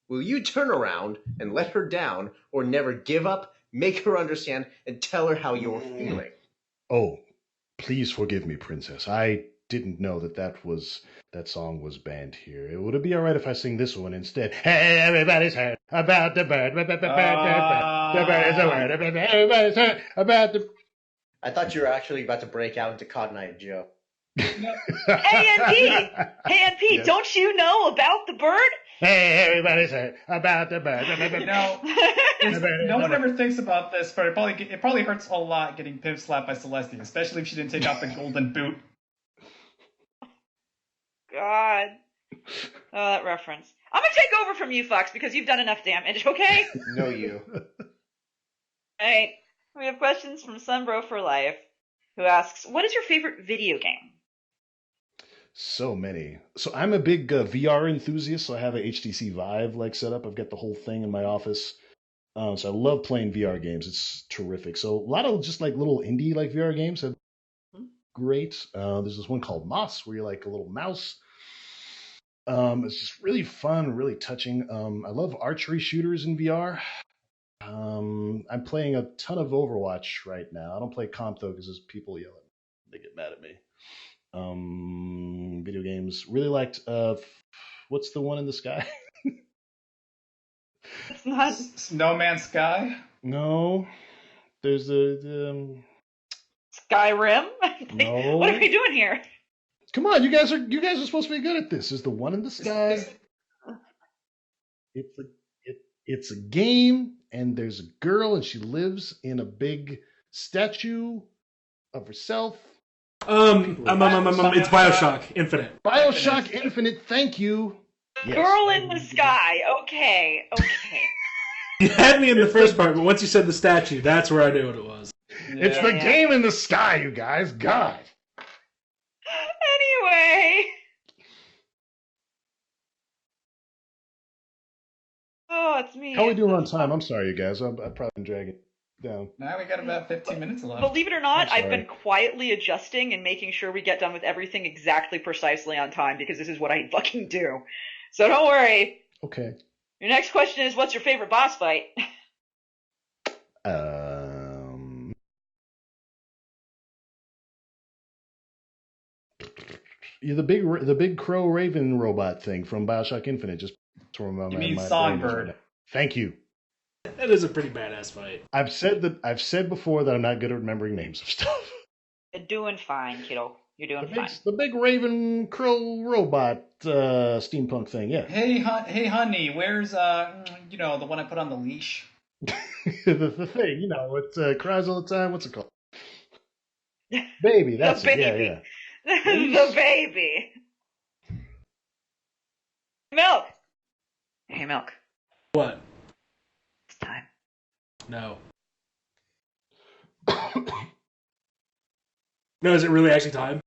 Will you turn around and let her down, or never give up, make her understand, and tell her how you're feeling?" Oh, please forgive me, Princess. I didn't know that song was banned here. Would it be all right if I sing this one instead? Hey, everybody's heard about the bird. The bird is a word. Everybody's heard about the. I thought you were actually about to break out into Cotton Eye Joe. ANP! ANP, Yes. don't you know about the bird? Hey, everybody's heard about the bird. You know, no one ever thinks about this, but it probably hurts a lot getting pimp slapped by Celestia, especially if she didn't take off the golden boot. God. Oh, that reference. I'm gonna take over from you, Fox, because you've done enough damage, okay? No, you. Alright. We have questions from Sunbro for Life, who asks, what is your favorite video game? So many. So I'm a big VR enthusiast. So I have a HTC Vive like setup. I've got the whole thing in my office. So I love playing VR games. It's terrific. So a lot of just like little indie like VR games have great. There's this one called Moss where you're like a little mouse. It's just really fun, really touching. I love archery shooters in VR. I'm playing a ton of Overwatch right now. I don't play comp though because there's people yell at me. They get mad at me. Video games. Really liked what's the one in the sky? It's not. No Man's Sky? No. There's the Skyrim? No. What are we doing here? Come on, you guys are supposed to be good at this. Is the one in the sky? It's a game, and there's a girl, and she lives in a big statue of herself. It's Bioshock Infinite. BioShock Infinite. Thank you. Yes. Girl in the sky. Okay. You had me in the first part, but once you said the statue, that's where I knew what it was. It's the Yeah. game in the sky, you guys. God. Anyway. Oh, it's me. How are we doing on time? I'm sorry, you guys. I've probably been dragging it down. Now we got about 15 minutes left. Believe it or not, I'm I've sorry. been quietly adjusting and making sure we get done with everything exactly precisely on time because this is what I fucking do. So don't worry. Okay. Your next question is, what's your favorite boss fight? You're the big crow raven robot thing from Bioshock Infinite. Just from my You mean my brain is Songbird. right now. Thank you. That is a pretty badass fight. I've said before that I'm not good at remembering names of stuff. You're doing fine, kiddo. You're doing fine. The big raven crow robot steampunk thing. Yeah. Hey, honey, where's the one I put on the leash? the thing, it cries all the time. What's it called? Baby. That's The it. Yeah, baby. yeah. The baby. Milk. Hey, Milk. What? It's time. No. No, is it really actually time?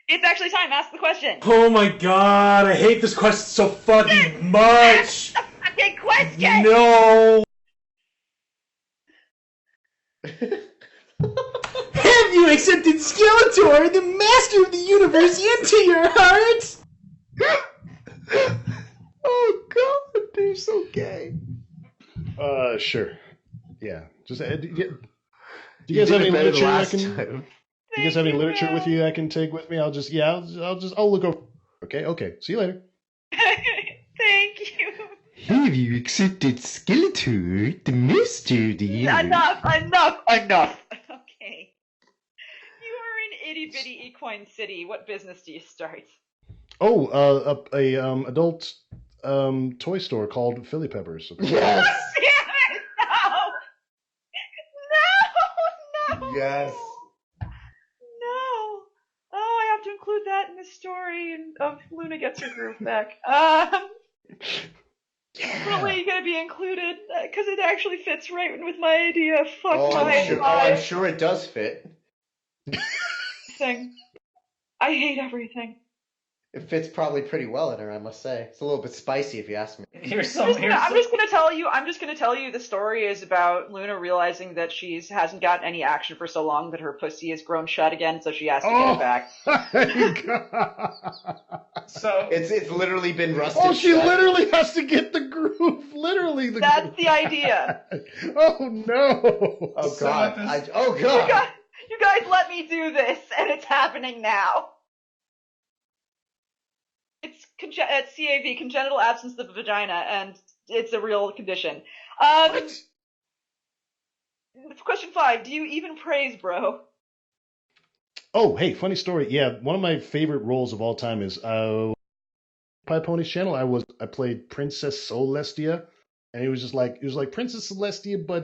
It's actually time. Ask the question. Oh my god, I hate this question so fucking much! Fucking question! No! Have you accepted Skeletor, the master of the universe, into your heart? Oh god, they're so gay. Sure. Yeah. Just do you You guys have did any it better the literature? last Do time. you guys have any literature with you I can take with me? I'll look over. Okay. See you later. Thank you. Have you accepted Skeletor, the master of the universe? Enough. Okay. You are in itty bitty equine city. What business do you start? Oh, a adult toy store called Philly Peppers. Yes! Damn it! No! Yes. No! Oh, I have to include that in the story of Luna gets her groove back. Really gonna be included because it actually fits right in with my idea. Fuck I'm sure it does fit. Thing. I hate everything. It fits probably pretty well in her, I must say. It's a little bit spicy if you ask me. Here's I'm some. just gonna tell you the story is about Luna realizing that she hasn't gotten any action for so long that her pussy has grown shut again, so she has to get it back. So It's literally been rusted. Oh, she shut. literally has to get the groove. Literally the That's groove. the idea. Oh no. Oh So god. this- You guys let me do this, and it's happening now. It's CAV, congenital absence of a vagina, and it's a real condition. Question 5, do you even praise, bro? Oh, hey, funny story. Yeah, one of my favorite roles of all time is Pony's channel. I played Princess Celestia, and it was like Princess Celestia, but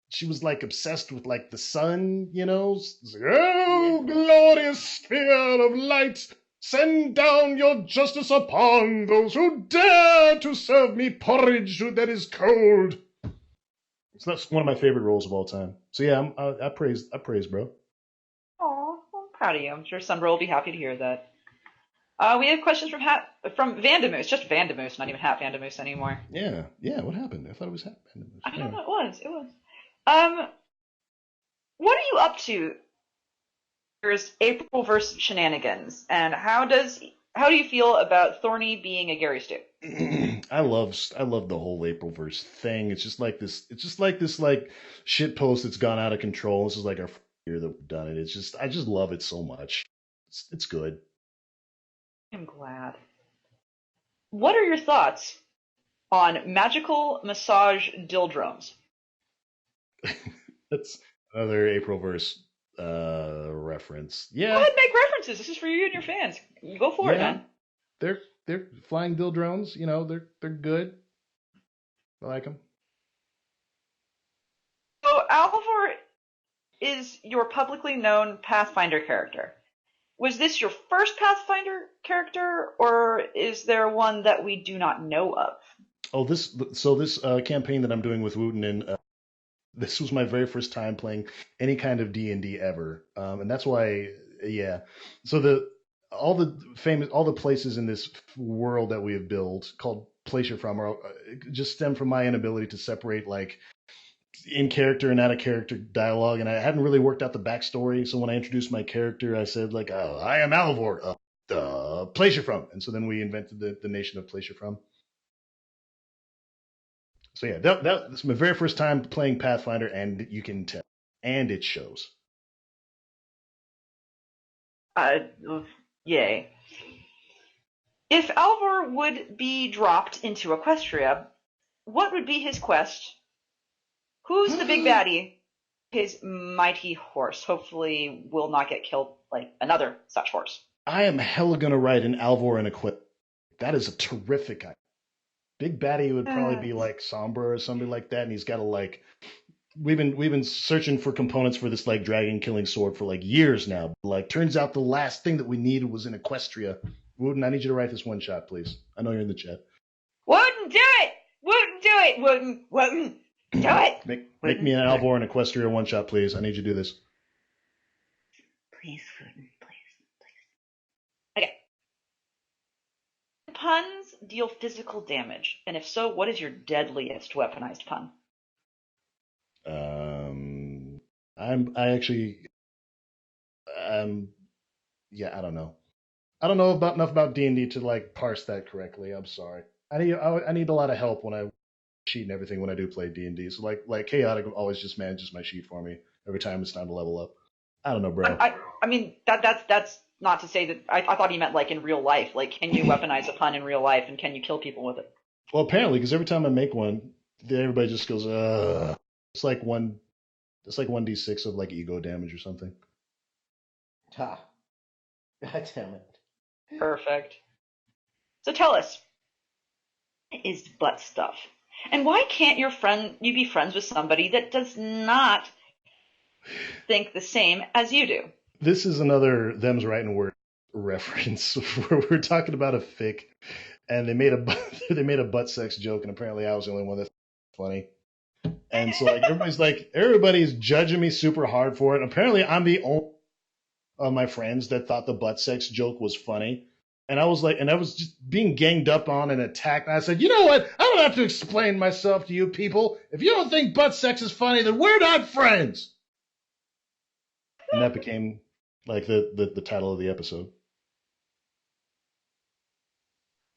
she was like obsessed with like the sun, It's like, oh, glorious sphere of light, send down your justice upon those who dare to serve me porridge that is cold. So that's one of my favorite roles of all time. So yeah, I praise, bro. Aw, I'm proud of you. I'm sure Sunbro will be happy to hear that. We have questions from Vandamoose, just Vandamoose, not even Hat Vandamoose anymore. Yeah. What happened? I thought it was Hat Vandamoose. I don't know, it was. What are you up to? There's Aprilverse shenanigans, and how do you feel about Thorny being a Gary Stu? I love the whole Aprilverse thing. It's just like this like shit post that's gone out of control. This is like our year that we've done it. I just love it so much. It's good. I'm glad. What are your thoughts on magical massage dildromes? That's another Aprilverse reference. Yeah. Go ahead and make references. This is for you and your fans. Go for it, man. They're flying dill drones. They're good. I like them. So Alvor is your publicly known Pathfinder character. Was this your first Pathfinder character, or is there one that we do not know of? Oh, this campaign that I'm doing with Wooten and this was my very first time playing any kind of D&D ever, and that's why, yeah. So all the places in this world that we have built called Place You're From are just stem from my inability to separate like in character and out of character dialogue, and I hadn't really worked out the backstory. So when I introduced my character, I said like, oh, I am Alvor, Place You're From, and so then we invented the nation of Place You're From. So yeah, that's my very first time playing Pathfinder, and you can tell, and it shows. Yay. If Alvor would be dropped into Equestria, what would be his quest? Who's the big baddie? His mighty horse. Hopefully will not get killed like another such horse. I am hella gonna write an Alvor and Equip. That is a terrific idea. Big baddie would probably be like Sombra or somebody like that, and he's got to like. We've been searching for components for this like dragon killing sword for like years now. Like, turns out the last thing that we needed was in Equestria. Wooten, I need you to write this one shot, please. I know you're in the chat. Wooten, do it! Wooten, do it! Wooten, do it! Make me an Alvor and Equestria one shot, please. I need you to do this. Please, Wooten, please. Okay. Puns deal physical damage, and if so, what is your deadliest weaponized pun? I don't know. I don't know enough about D&D to like parse that correctly. I'm sorry. I need a lot of help when I sheet and everything when I do play D&D. So like Chaotic always just manages my sheet for me every time it's time to level up. I don't know, bro. I mean that's not to say that I thought he meant like in real life. Like, can you weaponize a pun in real life, and can you kill people with it? Well, apparently, because every time I make one, everybody just goes, It's like 1d6 of like ego damage or something. Ha. God damn it. Perfect. So tell us, what is butt stuff? And why can't you be friends with somebody that does not think the same as you do? This is another them's writing word reference where we're talking about a fic, and they made a butt sex joke, and apparently I was the only one that's funny. And so everybody's judging me super hard for it. Apparently I'm the only of my friends that thought the butt sex joke was funny. And I was just being ganged up on and attacked. And I said, you know what? I don't have to explain myself to you people. If you don't think butt sex is funny, then we're not friends. And that became like the title of the episode.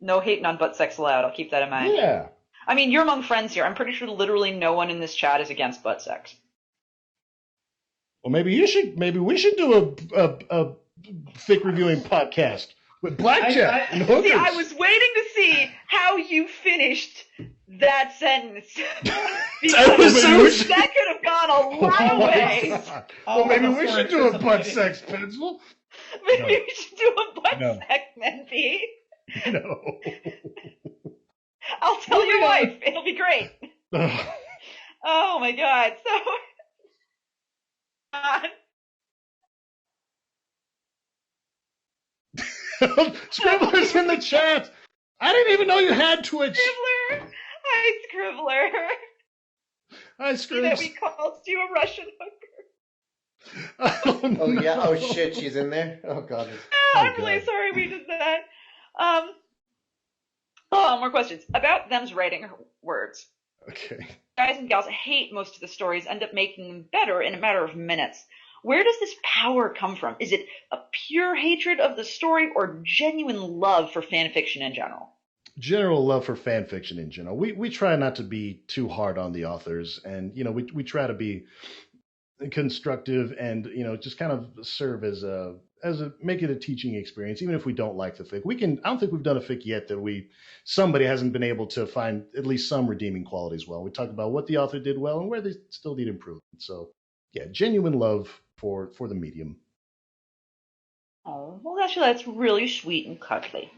No hating on butt sex allowed. I'll keep that in mind. Yeah. I mean, you're among friends here. I'm pretty sure literally no one in this chat is against butt sex. Well, maybe we should do a fic reviewing podcast with Blackjack and hookers. See, I was waiting to see how you finished that sentence. That could have gone a lot of ways. Well, maybe we should do a butt sex pencil. Maybe we should do a butt sex Menfee. No. I'll tell your wife. It'll be great. Oh my god. Scribbler's in the chat. I didn't even know you had Twitch. Scribbler. Hi, Scribbler. Hi, Scribbler. See that we called you a Russian hooker. Oh yeah. Oh shit. She's in there. Oh god. I'm really sorry we did that. More questions about them's writing words. Okay. Guys and gals hate most of the stories, end up making them better in a matter of minutes. Where does this power come from? Is it a pure hatred of the story or genuine love for fan fiction in general? General love for fan fiction in general. We try not to be too hard on the authors, and we try to be constructive and just kind of serve as a make it a teaching experience, even if we don't like the fic. I don't think we've done a fic yet that somebody hasn't been able to find at least some redeeming qualities well. We talk about what the author did well and where they still need improvement. So yeah, genuine love for the medium. Oh, well, that's really sweet and cuddly.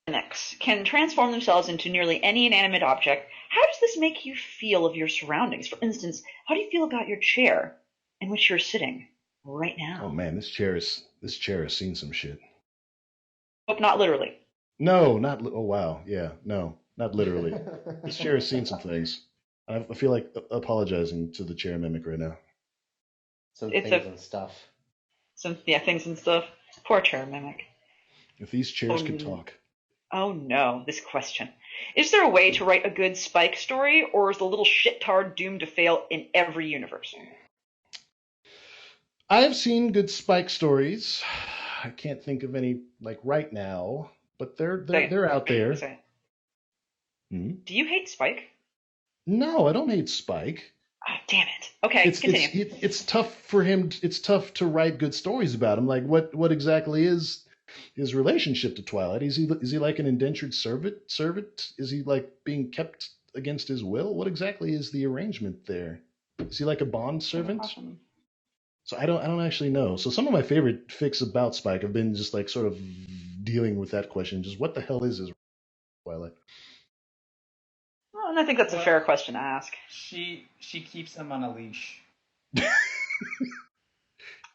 Next, can transform themselves into nearly any inanimate object. How does this make you feel of your surroundings? For instance, how do you feel about your chair in which you're sitting right now? Oh man, this chair has seen some shit. Hope not literally. No, not. Oh wow, yeah, no, not literally. This chair has seen some things. I feel like apologizing to the chair mimic right now. Things and stuff. Things and stuff. Poor chair mimic. If these chairs could talk. Oh no, this question. Is there a way to write a good Spike story, or is the little shittard doomed to fail in every universe? I have seen good Spike stories. I can't think of any like right now, but they're out there. Do you hate Spike? No, I don't hate Spike. Oh, damn it. Okay, continue. It's tough for him. It's tough to write good stories about him. Like what exactly is his relationship to Twilight? Is he like an indentured servant? Is he like being kept against his will? What exactly is the arrangement there? Is he like a bond servant? So I don't actually know. So some of my favorite fics about Spike have been just like sort of dealing with that question. Just what the hell is his Twilight? Well, and I think that's a fair question to ask. She keeps him on a leash.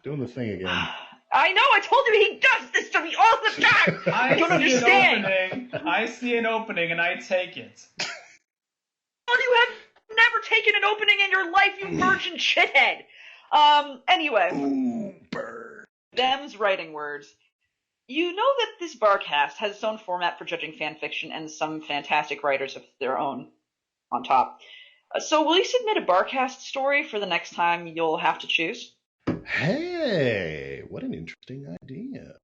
Doing the thing again. I know, I told you he does this to me all the time! I don't understand! I see an opening and I take it. Well, you have never taken an opening in your life, you virgin shithead! Anyway. Ooh, bird. Them's writing words. You know that this Barcast has its own format for judging fanfiction and some fantastic writers of their own on top. So will you submit a Barcast story for the next time you'll have to choose? Hey, what an interesting idea.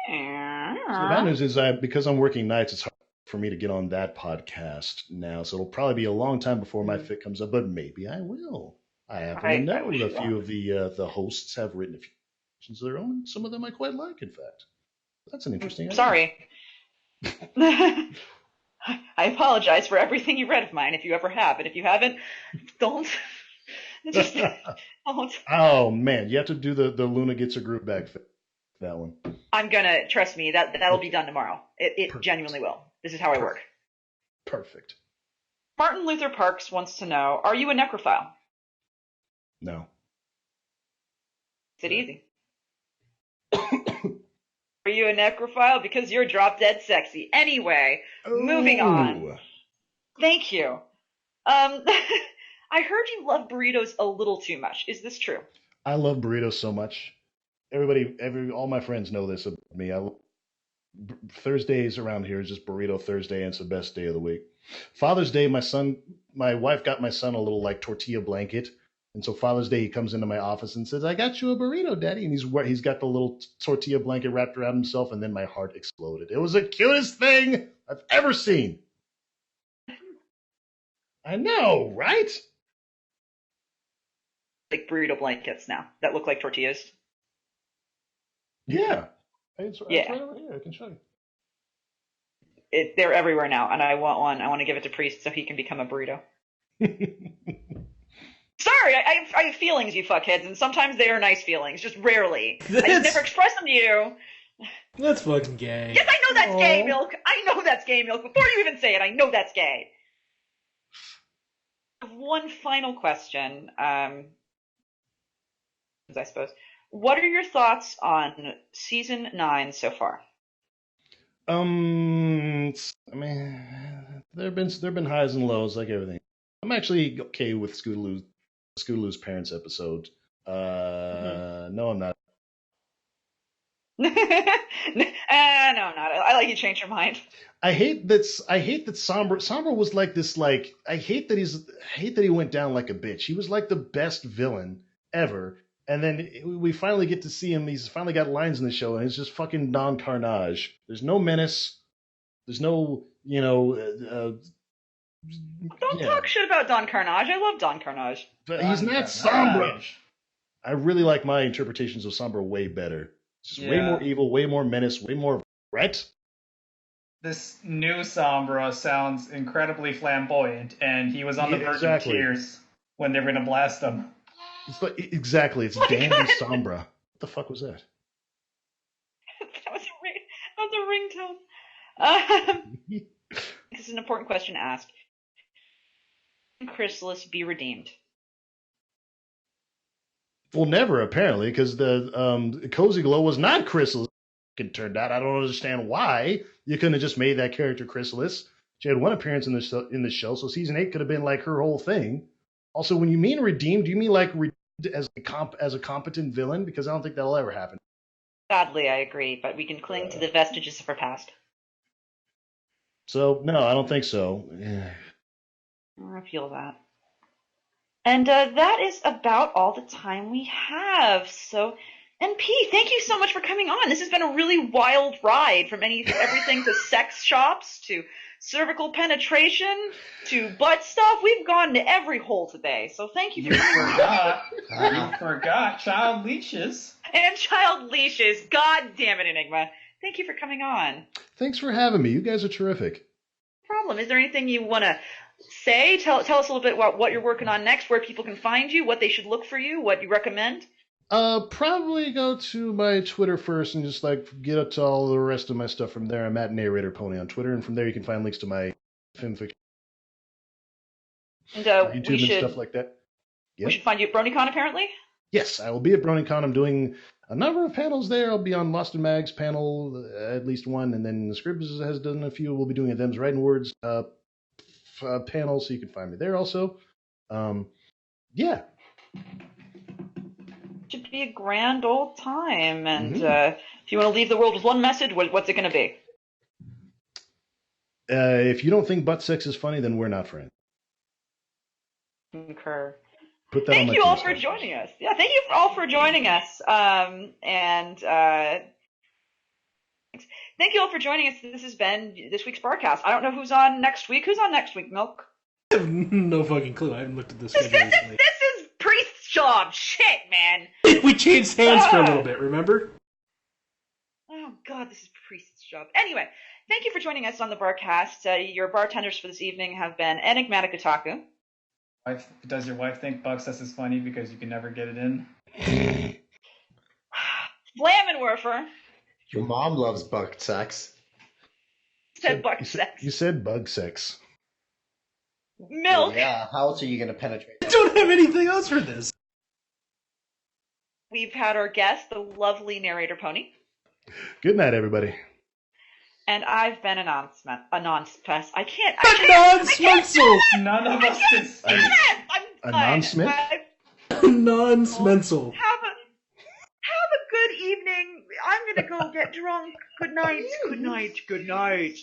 So the bad news is because I'm working nights, it's hard for me to get on that podcast now. So it'll probably be a long time before my fic comes up, but maybe I will. I happen to know that a few of the hosts have written a few versions of their own. Some of them I quite like, in fact. That's an interesting idea. Sorry. I apologize for everything you read of mine, if you ever have. And if you haven't, don't. Just don't. Oh, man. You have to do the Luna Gets a Groove Back fic. That one. I'm going to, trust me, that'll be done tomorrow. It genuinely will. This is how I work. Perfect. Martin Luther Parks wants to know, are you a necrophile? No. Is it easy? Are you a necrophile? Because you're drop dead sexy. Anyway, moving on. Thank you. I heard you love burritos a little too much. Is this true? I love burritos so much. All my friends know this about me. Thursdays around here is just Burrito Thursday, and it's the best day of the week. Father's Day, my wife got my son a little like tortilla blanket. And so Father's Day, he comes into my office and says, "I got you a burrito, Daddy." And he's got the little tortilla blanket wrapped around himself, and then my heart exploded. It was the cutest thing I've ever seen. I know, right? Like burrito blankets now that look like tortillas. Yeah. It's right over here. I can show you. They're everywhere now, and I want one. I want to give it to Priest so he can become a burrito. Sorry, I have feelings, you fuckheads, and sometimes they are nice feelings, just rarely. I just never express them to you. That's fucking gay. Yes, I know that's gay, Milk. I know that's gay, Milk. Before you even say it, I know that's gay. One final question, I suppose. What are your thoughts on season 9 so far? I mean, there've been highs and lows, like everything. I'm actually okay with Scootaloo's parents episode. No, I'm not. No, I'm not. I like you change your mind. I hate that Sombra was like this. Like I hate that he went down like a bitch. He was like the best villain ever, and then we finally get to see him. He's finally got lines in the show, and it's just fucking Don Carnage. There's no menace. There's no Don't talk shit about Don Carnage. I love Don Carnage. But he's not Sombra. I really like my interpretations of Sombra way better. It's just way more evil, way more menace, way more threat. This new Sombra sounds incredibly flamboyant, and he was on the verge of tears when they were going to blast him. It's Dandy Sombra. What the fuck was that? That was a ringtone. This is an important question to ask. Can Chrysalis be redeemed? Well, never, apparently, because the Cozy Glow was not Chrysalis. It turned out. I don't understand why you couldn't have just made that character Chrysalis. She had one appearance in the show, so season 8 could have been like her whole thing. Also, when you mean redeemed, do you mean like redeemed as a competent villain? Because I don't think that'll ever happen. Sadly, I agree, but we can cling to the vestiges of her past. So, no, I don't think so. I feel that. And that is about all the time we have. So And P, thank you so much for coming on. This has been a really wild ride from everything to sex shops to cervical penetration to butt stuff. We've gone to every hole today. So thank you for coming on. You forgot child leashes. And child leashes. God damn it, Enigma. Thank you for coming on. Thanks for having me. You guys are terrific. No problem. Is there anything you want to say? Tell us a little bit about what you're working on next, where people can find you, what they should look for you, what you recommend. Probably go to my Twitter first and just like get up to all the rest of my stuff from there. I'm at NeighratorPony on Twitter, and from there you can find links to my fanfiction, And YouTube and stuff like that. Yep. We should find you at BronyCon, apparently. Yes, I will be at BronyCon. I'm doing a number of panels there. I'll be on Lost in Mag's panel, at least one, and then the Scribs has done a few. We'll be doing a Them's Writing Words panel, so you can find me there also. Yeah. Should be a grand old time. And if you want to leave the world with one message, what's it going to be? If you don't think butt sex is funny, then we're not friends. Concur. Put that Thank on you my all for joining us. Yeah, thank you all for joining us. Thank you all for joining us. This has been this week's Barcast. I don't know who's on next week. Who's on next week, Milk? I have no fucking clue. I haven't looked at this. This is Priest's job. Shit, man. We changed hands for a little bit, remember? Oh, God, this is Priest's job. Anyway, thank you for joining us on the Barcast. Your bartenders for this evening have been Enigmatic Otaku. Does your wife think Buck says is funny because you can never get it in? Flammenwerfer. Your mom loves buck sex. Said buck sex. You said bug sex. Milk. Well, yeah, how else are you going to penetrate? I don't have anything else for this. We've had our guest, the lovely narrator Pony. Good night, everybody. And I've been a non-spec. I can't. Non-smensel! None of us can say. A non-smith? Non-smensel. Have a good evening. I'm gonna go get drunk. Good night. Good night. Good night.